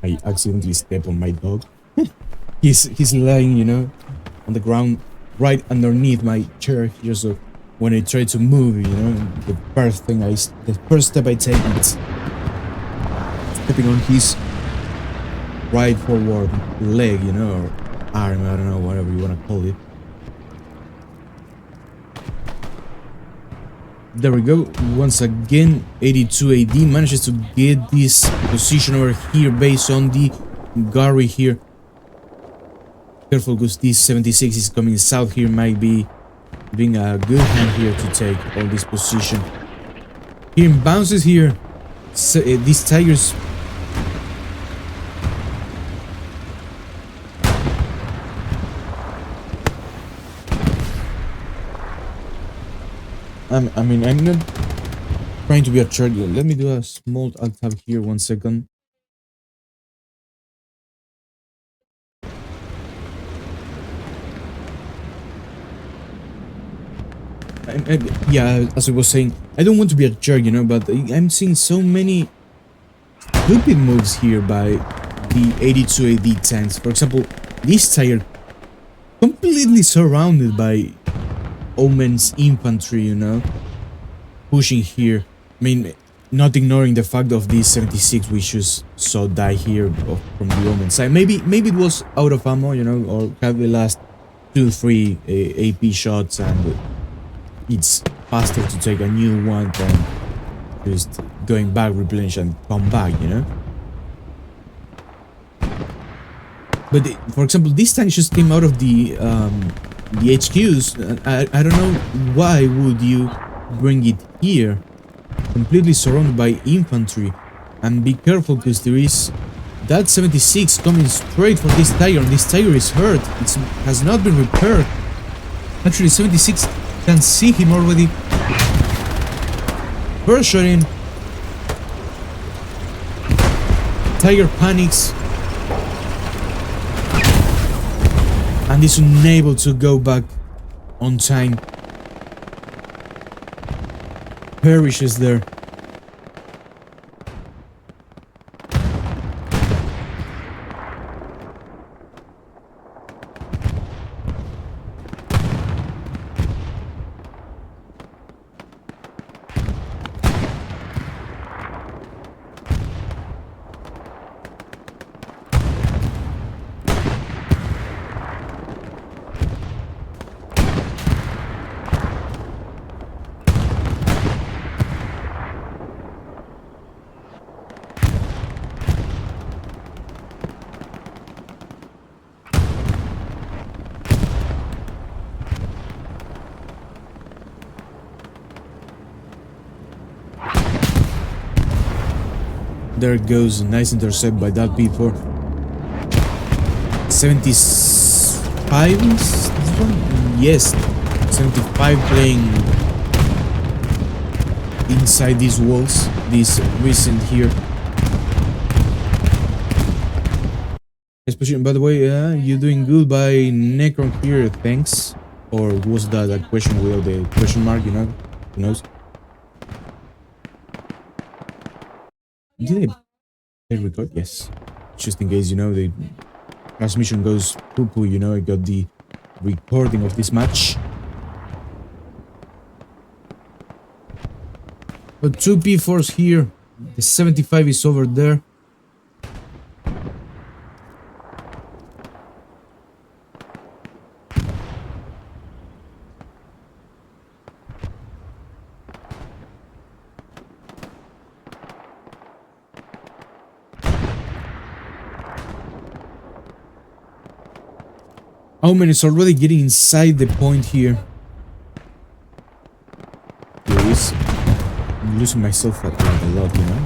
I accidentally stepped on my dog. he's lying, you know, on the ground right underneath my chair here. So when I try to move, you know, the first step I take is stepping on his right forward leg, you know, or arm, I don't know, whatever you want to call it. There we go. Once again, 82 AD manages to get this position over here based on the Gary here. Careful because this 76 is coming south here, might be being a good hand here to take all this position. Here in bounces here, so, these tigers. I mean, I'm not trying to be a charger. Let me do a small alt tab here, 1 second. Yeah, as I was saying, I don't want to be a jerk, you know, but I'm seeing so many stupid moves here by the 82 AD tanks. For example, this tiger completely surrounded by Omen's infantry, you know, pushing here. I mean, not ignoring the fact of these 76 we just saw die here from the Omen side. Maybe it was out of ammo, you know, or have the last 2-3 AP shots, and it's faster to take a new one than just going back, replenish, and come back, you know. But for example, this tank just came out of the HQs. I don't know why would you bring it here, completely surrounded by infantry. And be careful, because there is that 76 coming straight for this tiger, and this tiger is hurt. It has not been repaired. Actually, 76 can see him already. First shot in. Tiger panics and is unable to go back on time. Perishes there. There goes a nice intercept by that P4. 75 is this one? Yes, 75 playing inside these walls, this recent here. Especially, by the way, you're doing good by Necron here, thanks. Or was that a question without the question mark, you know? Who knows? Did they record? Yes. Just in case, you know, the transmission goes poo-poo, you know, I got the recording of this match. But 2 P4s here. The 75 is over there. Omen is already getting inside the point here. Please. I'm losing myself like a lot, you know.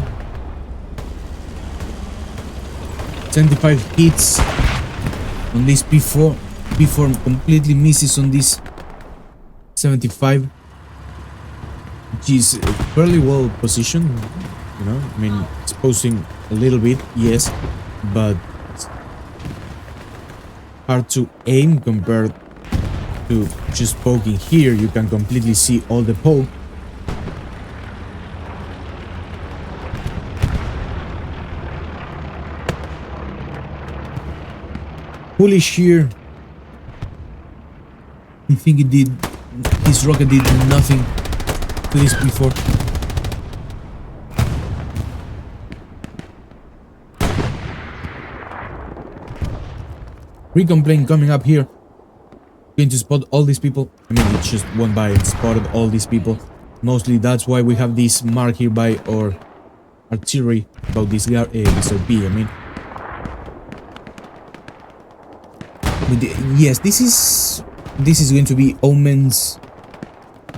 75 hits on this P4. P4 completely misses on this 75. Which is fairly well positioned, you know. I mean, exposing a little bit, yes, but hard to aim compared to just poking here. You can completely see all the poke. Foolish here. I think this rocket did nothing to this before. Recon plane coming up here. Going to spot all these people. I mean, it just went by and spotted all these people. Mostly that's why we have this mark here by our artillery about this RP, I mean. But yes, this is going to be Omen's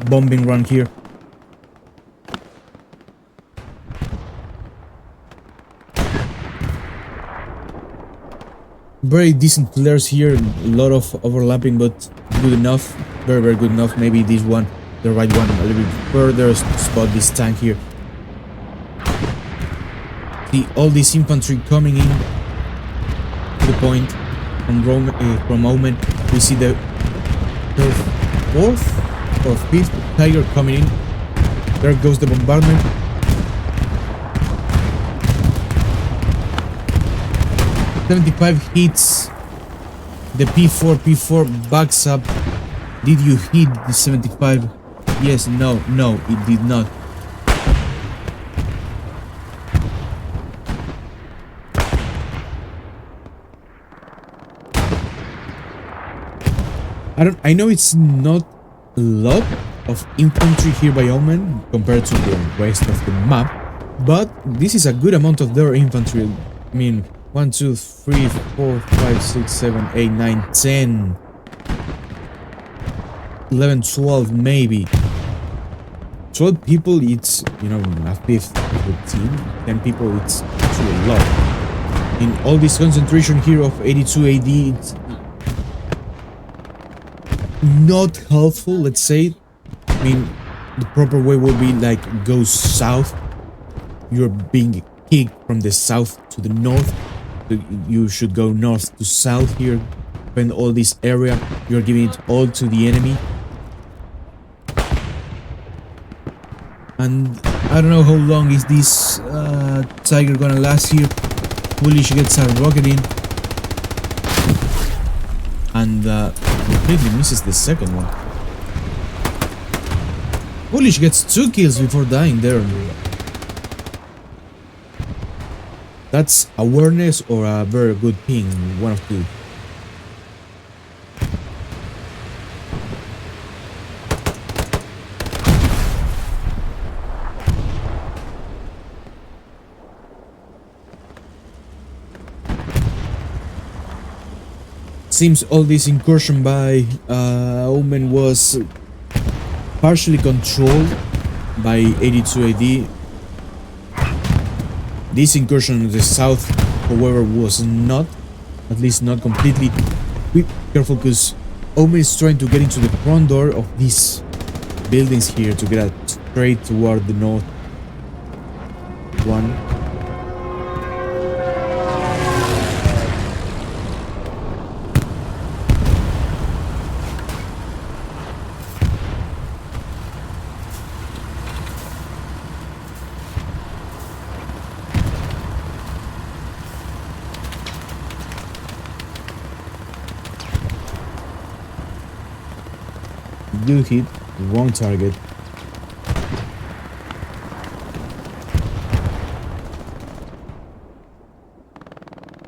bombing run here. Very decent flares here, a lot of overlapping, but good enough, very good enough. Maybe this one, the right one, a little bit further to spot this tank here. See all this infantry coming in to the point from Omen. We see the fourth or fifth tiger coming in. There goes the bombardment. .75 hits the P4 backs up Did you hit the 75? Yes, no, it did not. I know it's not a lot of infantry here by Omen compared to the rest of the map, but this is a good amount of their infantry. I mean, 1, 2, 3, 4, 5, 6, 7, 8, 9, 10, 11, 12 maybe. 12 people, it's, you know, a fifth of the team. 10 people, it's actually a lot. In all this concentration here of 82 AD, it's not helpful, let's say. I mean, the proper way will be like go south. You're being kicked from the south to the north. So you should go north to south here. Spend all this area. You're giving it all to the enemy. And I don't know how long is this tiger gonna last here. Foolish gets a rocket in. And completely misses the second one. Foolish gets 2 kills before dying there. That's awareness or a very good ping, one of two. Seems all this incursion by Omen was partially controlled by 82 AD. This incursion in the south, however, was not, at least not completely. Be careful because Omen is trying to get into the front door of these buildings here to get straight toward the north one. You hit the wrong target.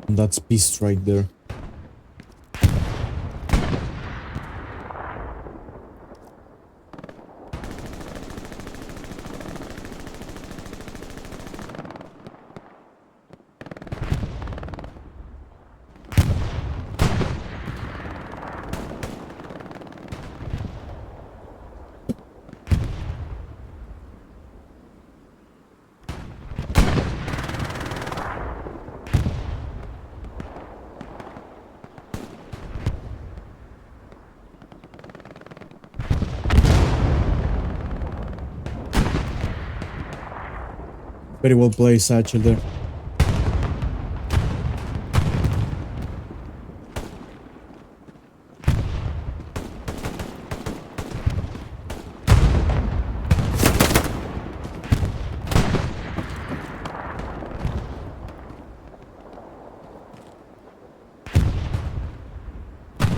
And that's beast right there. Very well played, Satchel there.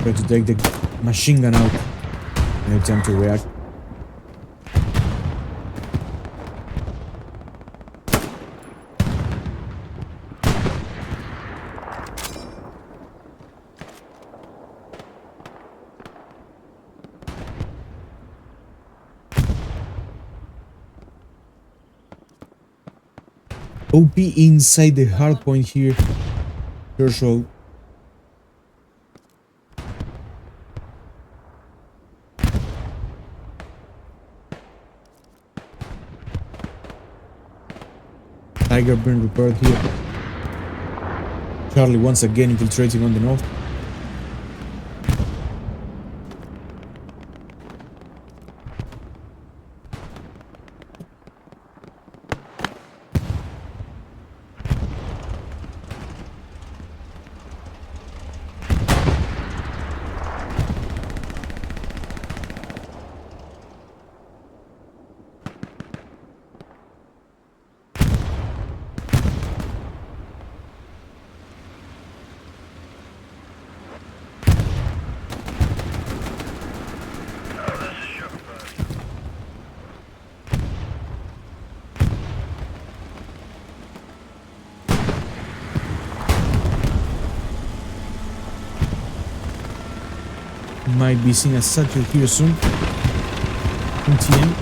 Try to take the machine gun out. No time to react. OP inside the hard point here. Threshold. Tiger being repaired here. Charlie once again infiltrating on the north. Might be seeing a satchel here soon. TM.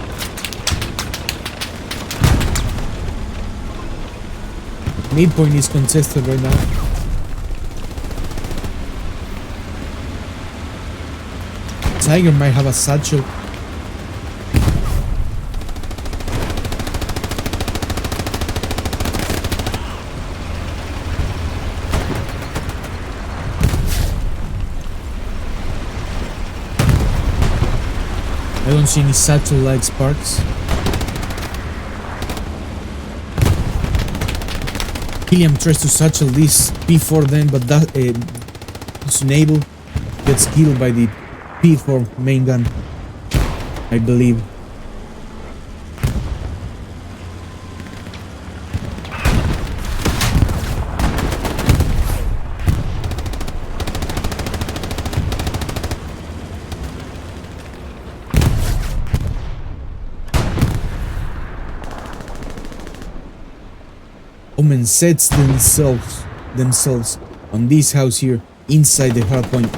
Midpoint is contested right now. Tiger might have a satchel. I don't see any satellite sparks. Killiam tries to satchel this P4 then, but that is unable. Gets killed by the P4 main gun, I believe. Omen sets themselves on this house here, inside the hard point.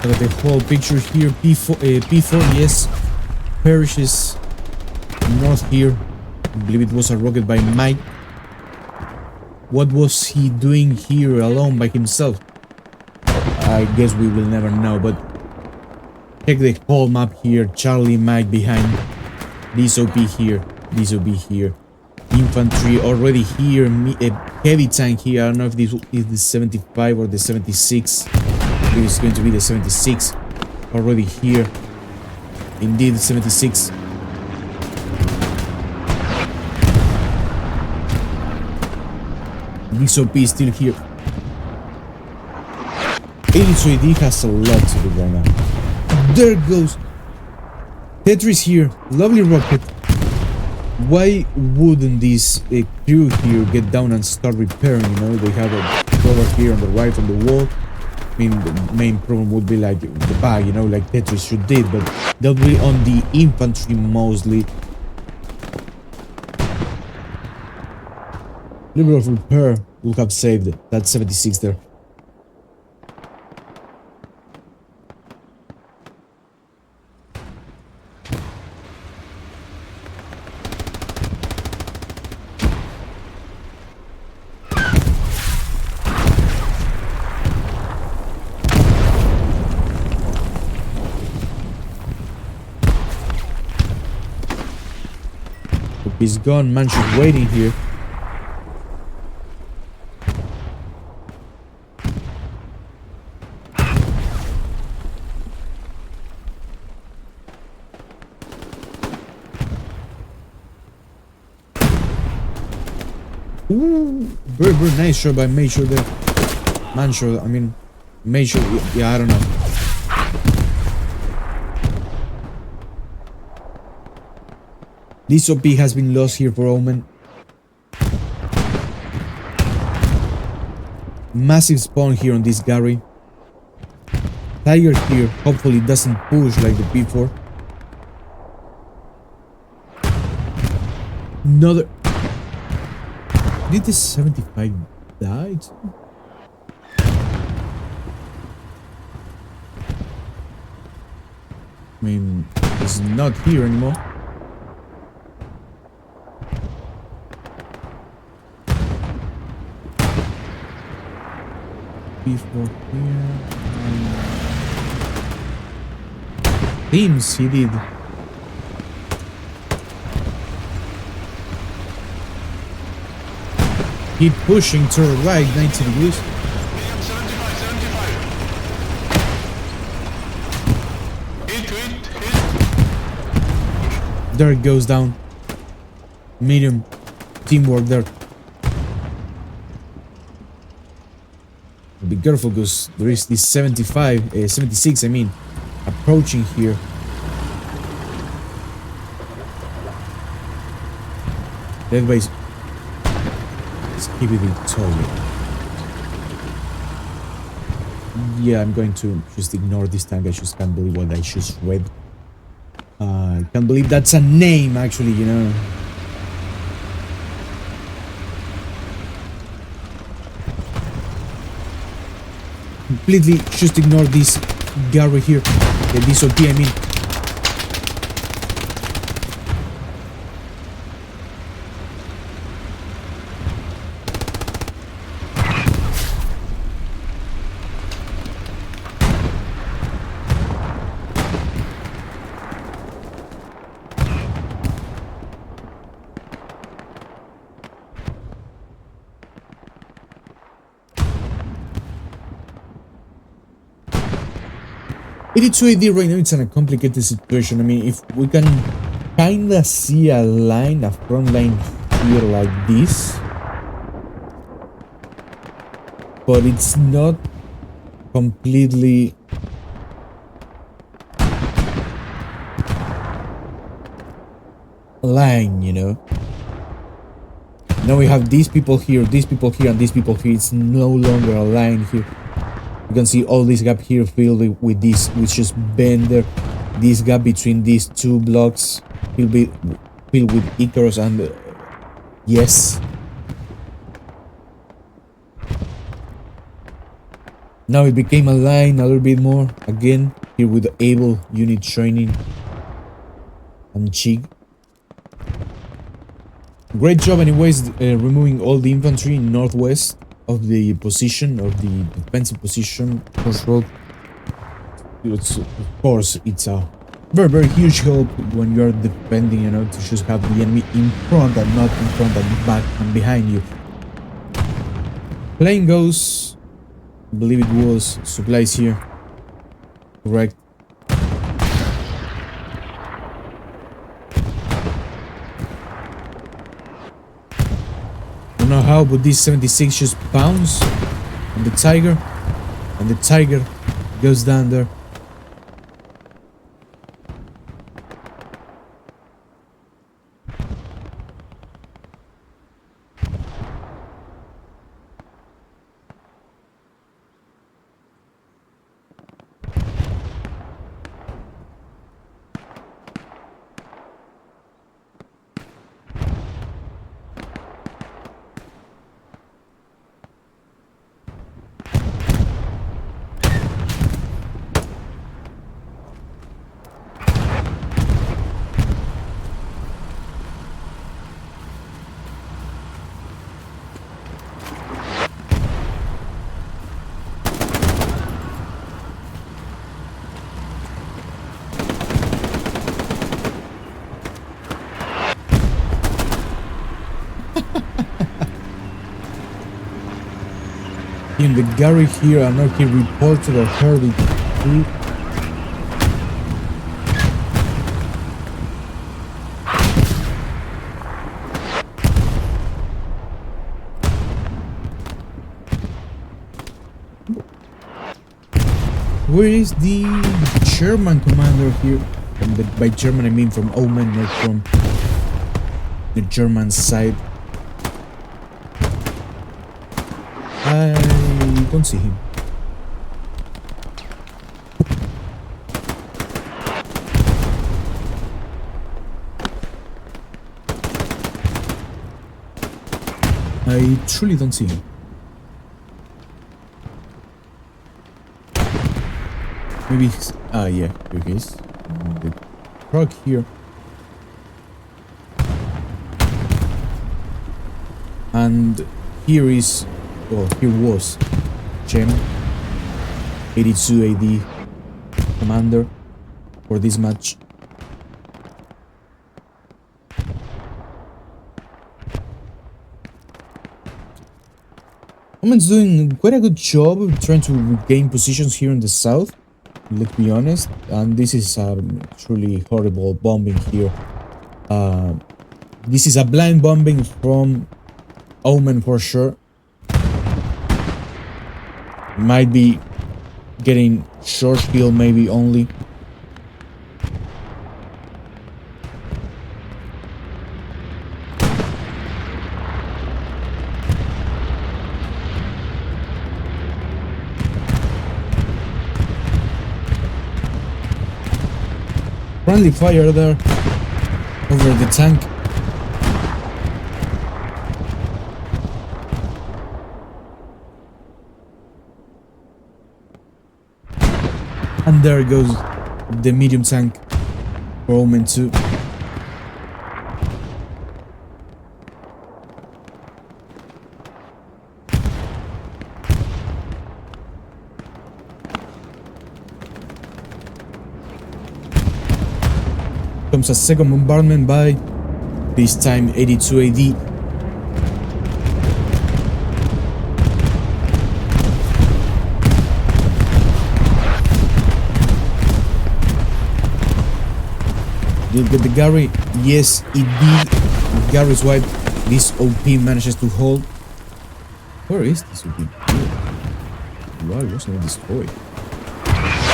Look at the whole picture here. P4, yes, perishes north here. I believe it was a rocket by Mike. What was he doing here alone by himself? I guess we will never know, but check the whole map here. Charlie, Mike behind. This OP here. This OP here. Infantry already here. A heavy tank here. I don't know if this is the 75 or the 76. It's going to be the 76 already here. Indeed, 76. This OP is still here. 83D has a lot to do right now. There goes Tetris here. Lovely rocket. Why wouldn't this crew here get down and start repairing? You know, they have a cover here on the right on the wall. I mean, the main problem would be like the bag, you know, like Tetris should did, but they'll be on the infantry mostly. Liberal repair will have saved that 76 there. He's gone, man, she's waiting here. Ooh, very, very nice shot by Major there. Manshore, I mean, Major, yeah, I don't know. This OP has been lost here for Omen. Massive spawn here on this Gary. Tiger here, hopefully doesn't push like the P4. Another... Did the 75 die? I mean, it's not here anymore. P4 here. Teams, he did. Keep pushing to the right, 90 degrees. There it goes down. Medium teamwork there. Be careful because there is this 76 I mean, approaching here. Dead base Let's keep it Victoria. Yeah, I'm going to just ignore this tag. I just can't believe what I just read. I can't believe that's a name, actually, you know. Completely just ignore this Gary here. This OP, I mean. It's AD right now, it's in a complicated situation. I mean, if we can kinda see a line, a front line here like this, but it's not completely a line, you know. Now we have these people here, and these people here. It's no longer a line here. You can see all this gap here filled with this, which just bend there. This gap between these two blocks will be filled with Icarus and yes. Now it became a line a little bit more again here with the able unit training and Chig. Great job anyways, removing all the infantry northwest of the position, of the defensive position. Crossroad. Of course, it's a very huge help when you are defending, you know, to just have the enemy in front and not in front and back and behind you. Plane goes, I believe it was supplies here. Correct. Don't know how, but this 76 just bounce on the Tiger, and the Tiger goes down there. In the Gary here, anarchy reported or heard it too. Where is the German commander here? By German I mean from Omen, not from the German side. I don't see him. I truly don't see him. Maybe he's, yeah, here he is. The truck here. And here is, well, here was Gem 82 AD commander for this match. Omen's doing quite a good job of trying to regain positions here in the south, let's be honest, and this is truly horrible bombing here. This is a blind bombing from Omen for sure. Might be getting short kill maybe only. Friendly fire there over the tank. And there goes the medium tank for Omen 2. Comes a second bombardment by, this time 82 AD. Did get the Gary? Yes, it did. Gary's wipe. This OP manages to hold. Where is this OP? Why wasn't it destroyed?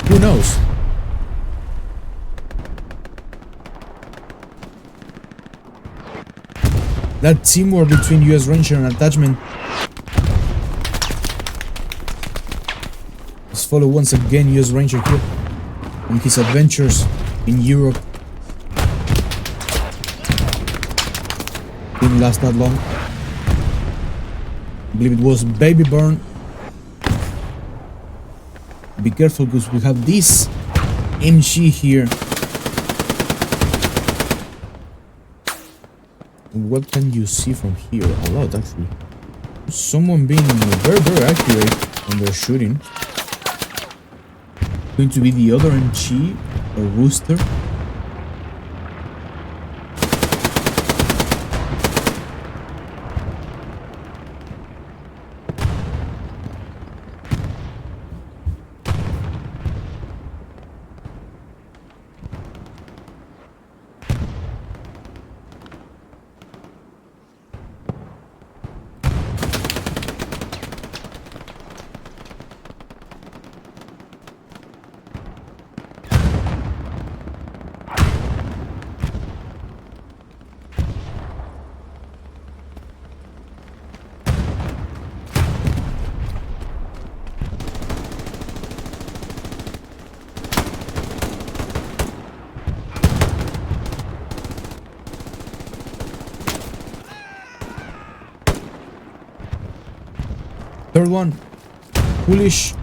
Who knows? That teamwork between US Ranger and Attachment. Let's follow once again US Ranger here on his adventures in Europe. Didn't last that long. I believe it was Baby Burn. Be careful because we have this MG here. What can you see from here? A lot, actually. Someone being very, very accurate when they're shooting. Going to be the other MG or Rooster. Third one. Foolish.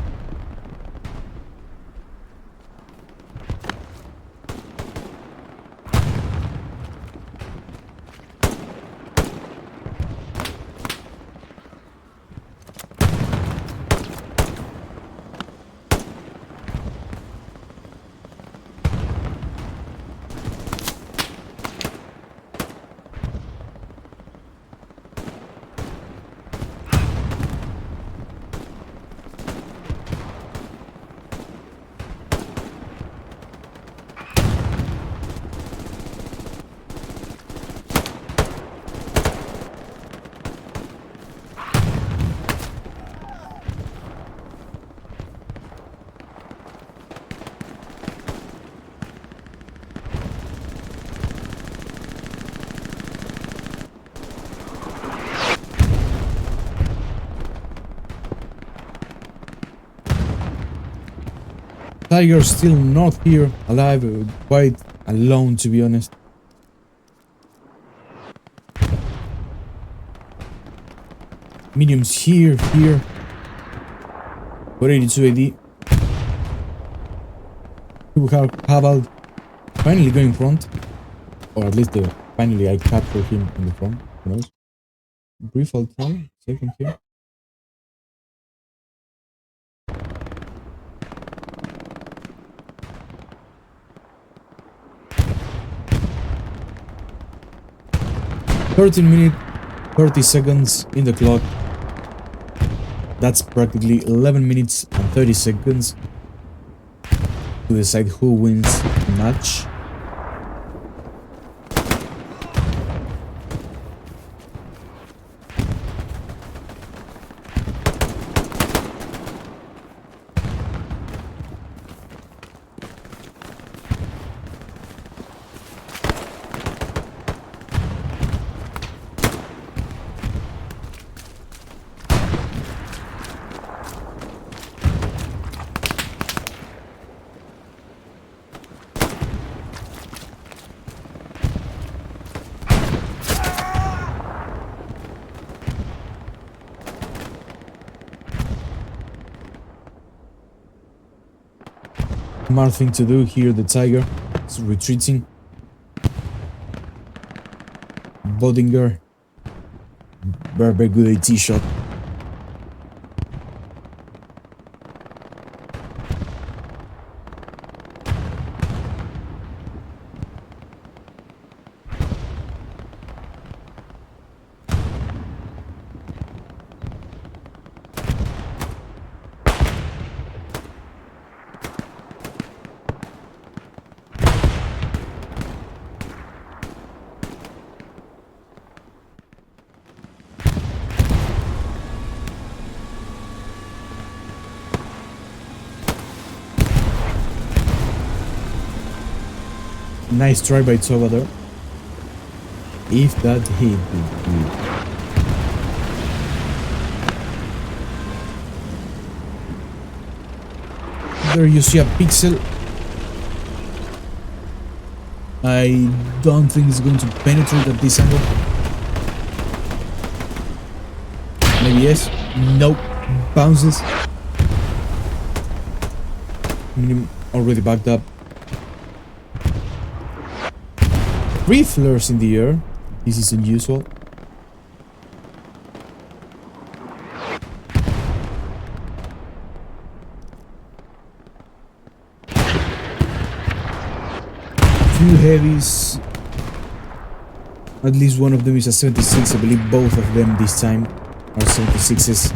Tiger still not here, alive, quite alone to be honest. Mediums here. 482 AD. We have Havald finally going front. Or at least finally I captured him in the front. Who knows? Brief altar, second here. (13 minutes, 30 seconds in the clock. That's practically 11 minutes and 30 seconds to decide who wins the match. Smart thing to do here, the tiger is retreating. Bodinger. Very good AT shot. Nice try by Salvador. If that hit would be... There you see a pixel. I don't think it's going to penetrate at this angle. Maybe yes. Nope. Bounces. Already backed up. 3 flares in the air. This is unusual. Two heavies. At least one of them is a 76. I believe both of them this time are 76s.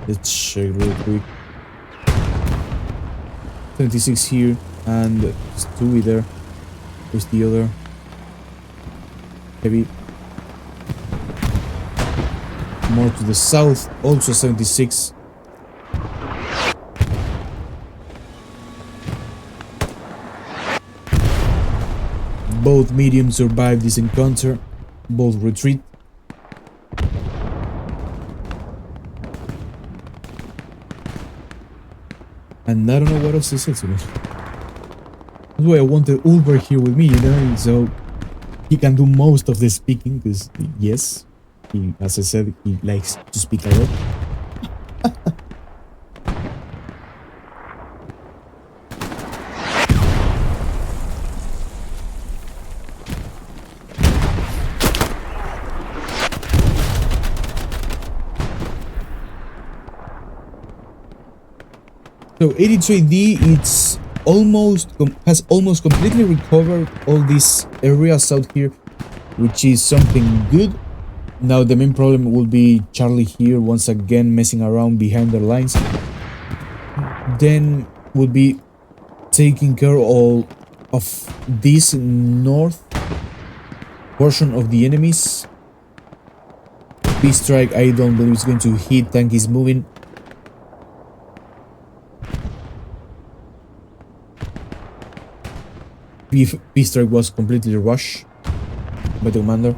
Let's check real quick. 76 here, and there's 2 there. Where's the other? Heavy. More to the south, also 76. Both mediums survived this encounter. Both retreat. And I don't know what else to say to me. That's why I wanted Ulver here with me, you know, so he can do most of the speaking, because yes, he, as I said, he likes to speak a lot. So 82AD, it's has almost completely recovered all these areas out here, which is something good. Now the main problem will be Charlie here once again messing around behind the lines. Then would be taking care of this north portion of the enemies. B-strike, I don't believe it's going to hit. Tank is moving. B-strike was completely rushed by the commander.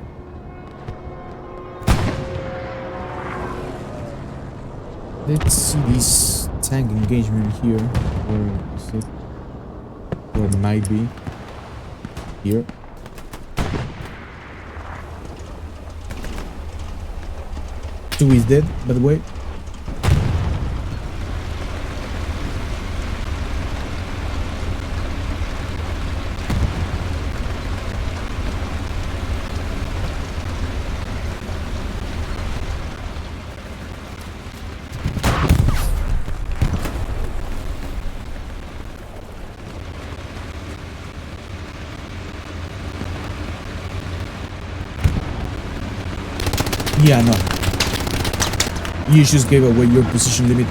Let's see this tank engagement here. Where is it? Where it might be. Here. Two is dead, by the way. Yeah, no. You just gave away your position limit.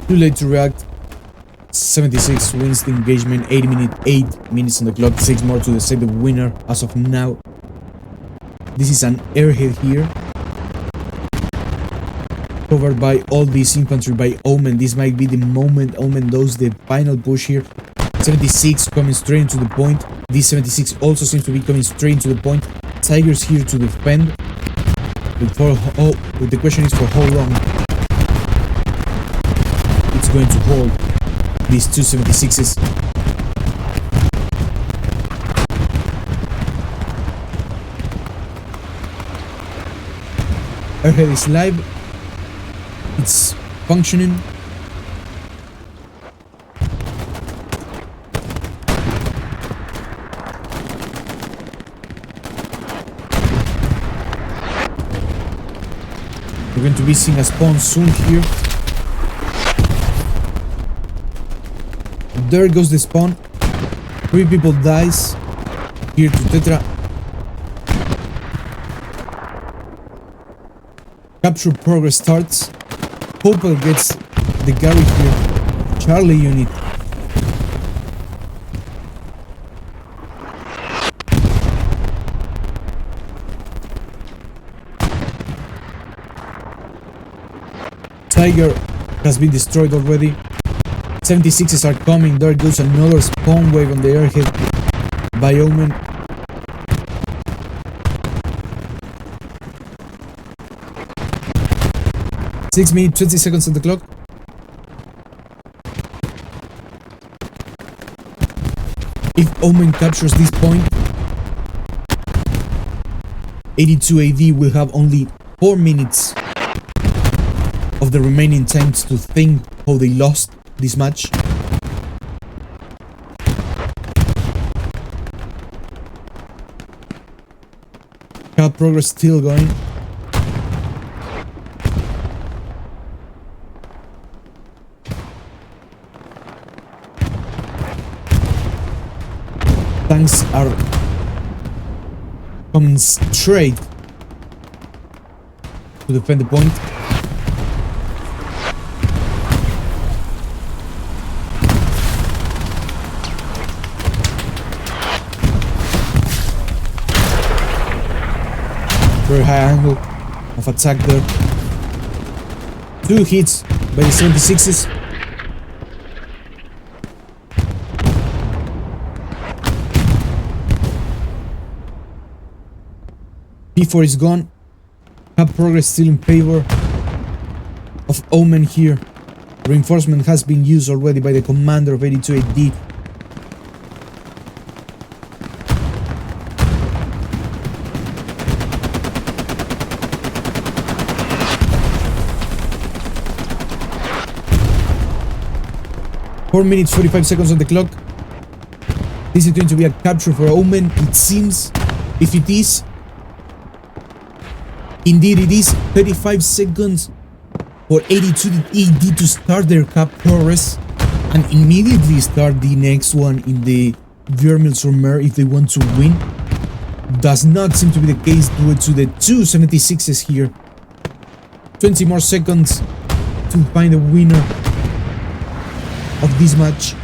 Too late to react. 76 wins the engagement, 8 minutes on the clock, 6 more to decide the winner as of now. This is an airhead here, covered by all this infantry by Omen. This might be the moment Omen does the final push here. 76 coming straight into the point. This 76 also seems to be coming straight into the point. Tigers here to defend. But the question is for how long it's going to hold these 276s. Airhead is live. It's functioning. We're going to be seeing a spawn soon here. There goes the spawn. 3 people dies. Here to Tetra. Capture progress starts. Hopper gets the Gary here. Charlie unit. Tiger has been destroyed already. 76s are coming. There goes another spawn wave on the airhead by Omen. Six minutes, 20 seconds on the clock. If Omen captures this point, 82 AD will have only 4 minutes of the remaining times to think how they lost this match. Cap progress still going. Tanks are coming straight to defend the point. Very high angle of attack there. 2 hits by the 76s. P4 is gone. Cap progress still in favor of Omen here. Reinforcement has been used already by the commander of 82 AD. Four minutes 45 seconds on the clock. This is going to be a capture for Omen, it seems. If it is, indeed it is. 35 seconds for 82 AD to start their cap progress and immediately start the next one in the Vermils or Mer if they want to win. Does not seem to be the case due to the 276s here. 20 more seconds to find a winner of this match.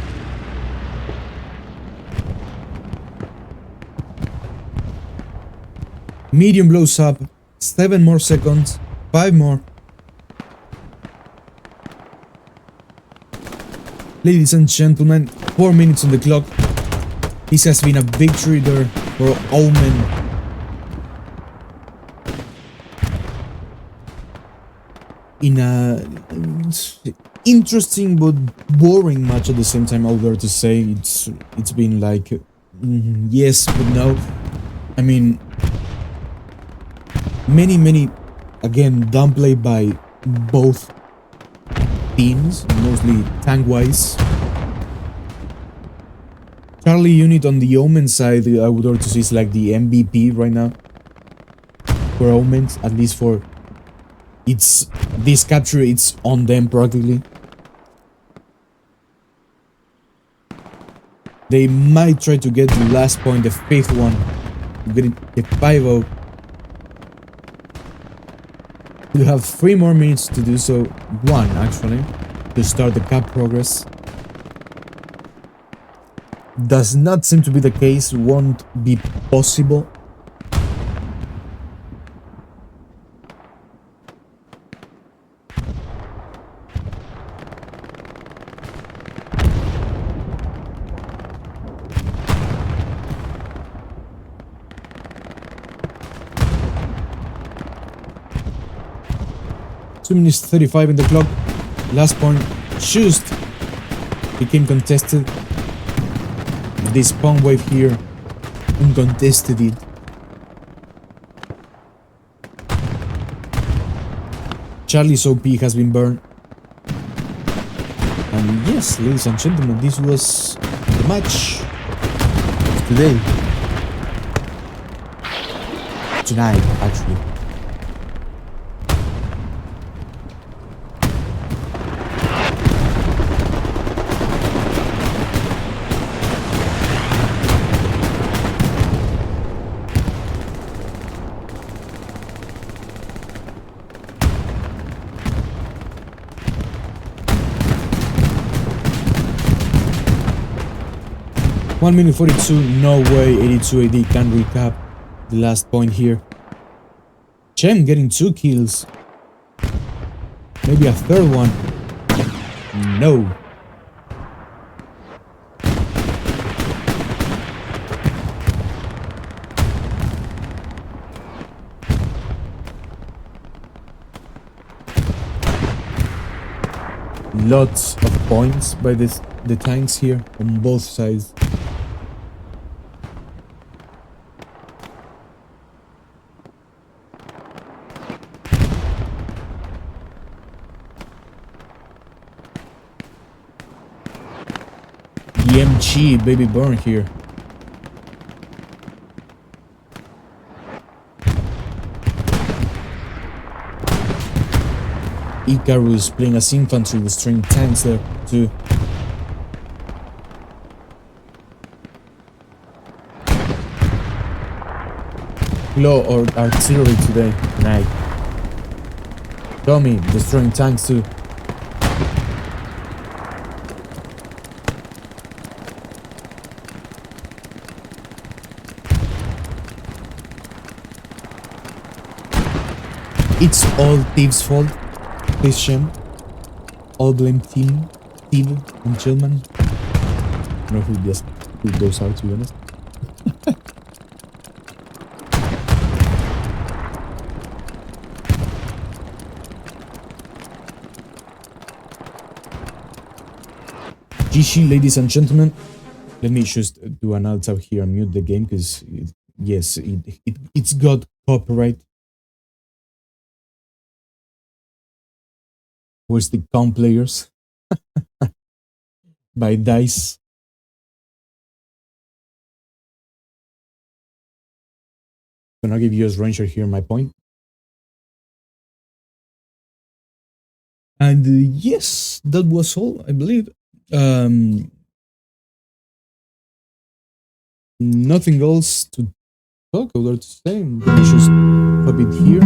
Medium blows up. 7 more seconds. 5 more. Ladies and gentlemen, 4 minutes on the clock. This has been a victory there for Omen. In a interesting but boring match at the same time, I'll dare to say. It's been like yes but no. I mean, many again downplay by both teams, mostly tank wise. Charlie unit on the Omen side, I would dare to say, is like the MVP right now for Omen, at least for this capture. It's on them practically. They might try to get the last point, the 5th one, to get it, the 5-0. You have 3 more minutes to do so, 1 actually, to start the cap progress. Does not seem to be the case, won't be possible. 2 minutes 35 in the clock. Last point just became contested. This spawn wave here uncontested it. Charlie's OP has been burned. And yes, ladies and gentlemen, this was the match of today. Tonight, actually. One minute 42, no way 82 AD can recap the last point here. Chem getting 2 kills. Maybe a third one. No. Lots of points by the tanks here on both sides. The MG baby burn here. Icarus playing as infantry with string tanks there too. Low or artillery today tonight. Tommy destroying tanks too. It's all Thiev's fault. Please, Shem. All blame Team, Thief, and Chillman. I don't know who those are, to be honest. GG, ladies and gentlemen. Let me just do an alt tab here and mute the game because, yes, it's got copyright. Where's the comp players? By Dice. Gonna give you as Ranger here my point. And yes, that was all, I believe. Nothing else to talk about to say. I'm gonna just pop it here.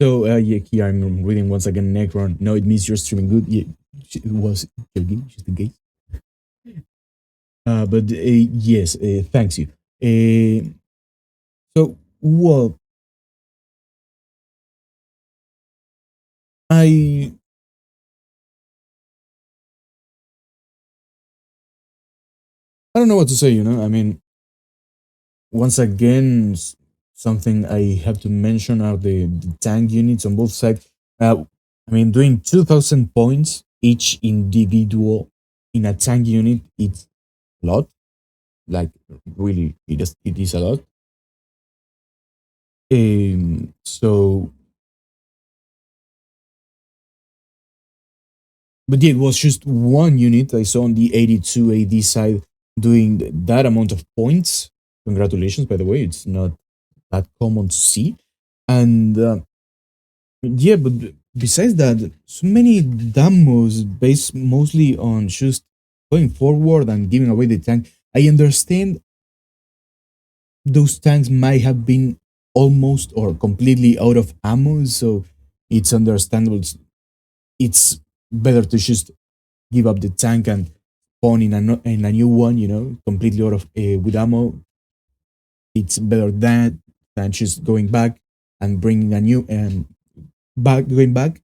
So yeah, here I'm reading once again. Necron. No, it means you're streaming good. Yeah, it was joking, just in case. But yes, thanks you. So well, I don't know what to say. You know, I mean, once again, something I have to mention are the tank units on both sides. I mean, doing 2,000 points each individual in a tank unit, it's a lot. Like, really, it is a lot. So, but yeah, it was just one unit I saw on the 82 AD side doing that amount of points. Congratulations, by the way, it's not that common to see. And yeah, but besides that, so many demos based mostly on just going forward and giving away the tank. I understand those tanks might have been almost or completely out of ammo, so it's understandable. It's better to just give up the tank and spawn in a new one, completely out of with ammo. It's better than just going back and bringing a new going back,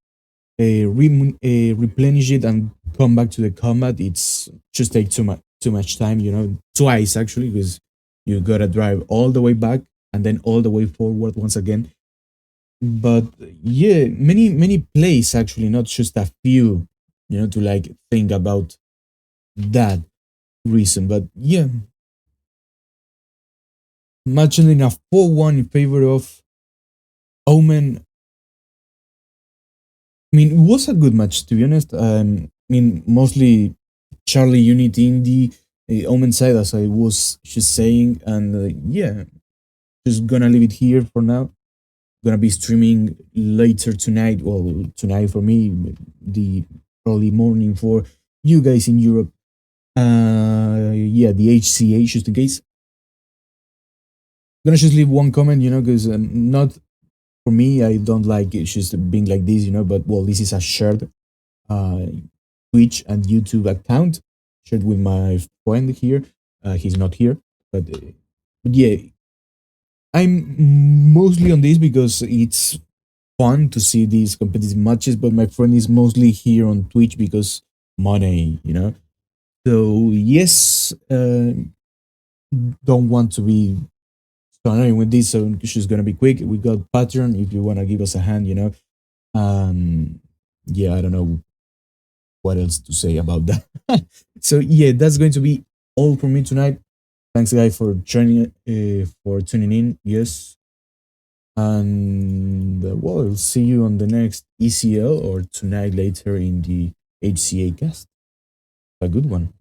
replenish it and come back to the combat. It's just take too much time, twice actually, because you gotta drive all the way back and then all the way forward once again. But yeah, many plays actually, not just a few, to like think about that reason. But yeah, matching in a 4-1 in favor of Omen. I mean, it was a good match, to be honest. I mean, mostly Charlie Unity in the Omen side, as I was just saying. And yeah, just gonna leave it here for now. Gonna be streaming later tonight. Well, tonight for me, the early morning for you guys in Europe. Yeah, the HCA, just in case. Gonna just leave one comment, because not for me, I don't like it just being like this, but well, this is a shared Twitch and YouTube account shared with my friend here. He's not here, but yeah, I'm mostly on this because it's fun to see these competitive matches, but my friend is mostly here on Twitch because money, So yes, don't want to be so annoying with this, so it's just gonna be quick. We got Patreon if you wanna give us a hand, Yeah, I don't know what else to say about that. So yeah, that's going to be all for me tonight. Thanks, guys, for joining, for tuning in. Yes, and well, I'll see you on the next ECL or tonight later in the HCA cast. A good one.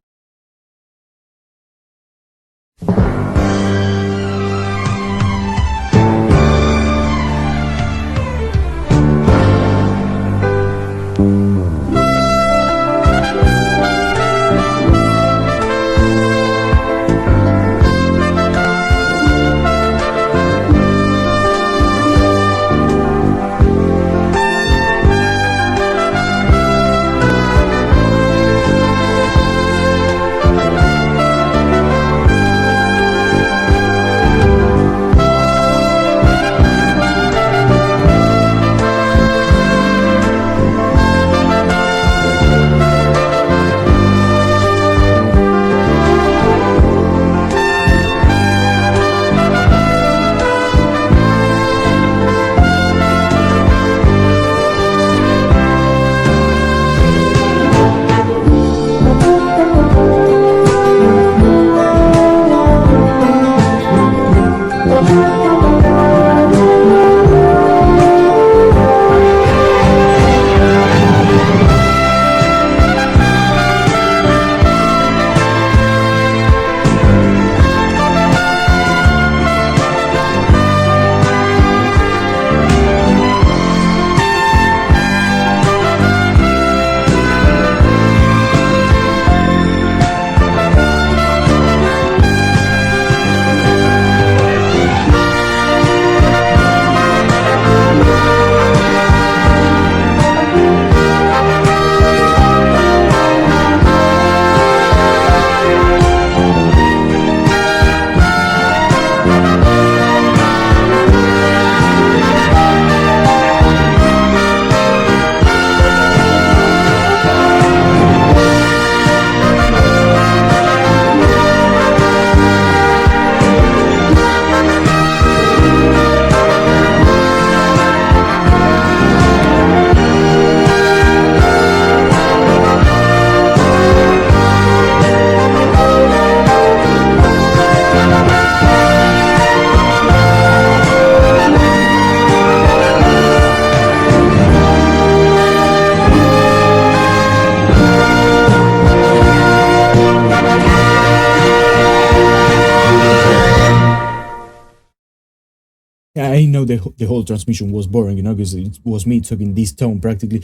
I know the whole transmission was boring, because it was me talking this tone practically.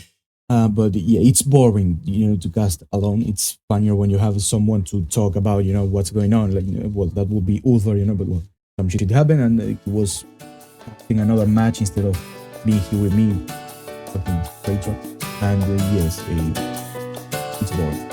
But yeah, it's boring, to cast alone. It's funnier when you have someone to talk about, what's going on. Like, well, that would be Ulthar, but well, some shit happened, and it was in another match instead of being here with me, fucking Rachel. And yes, it's boring.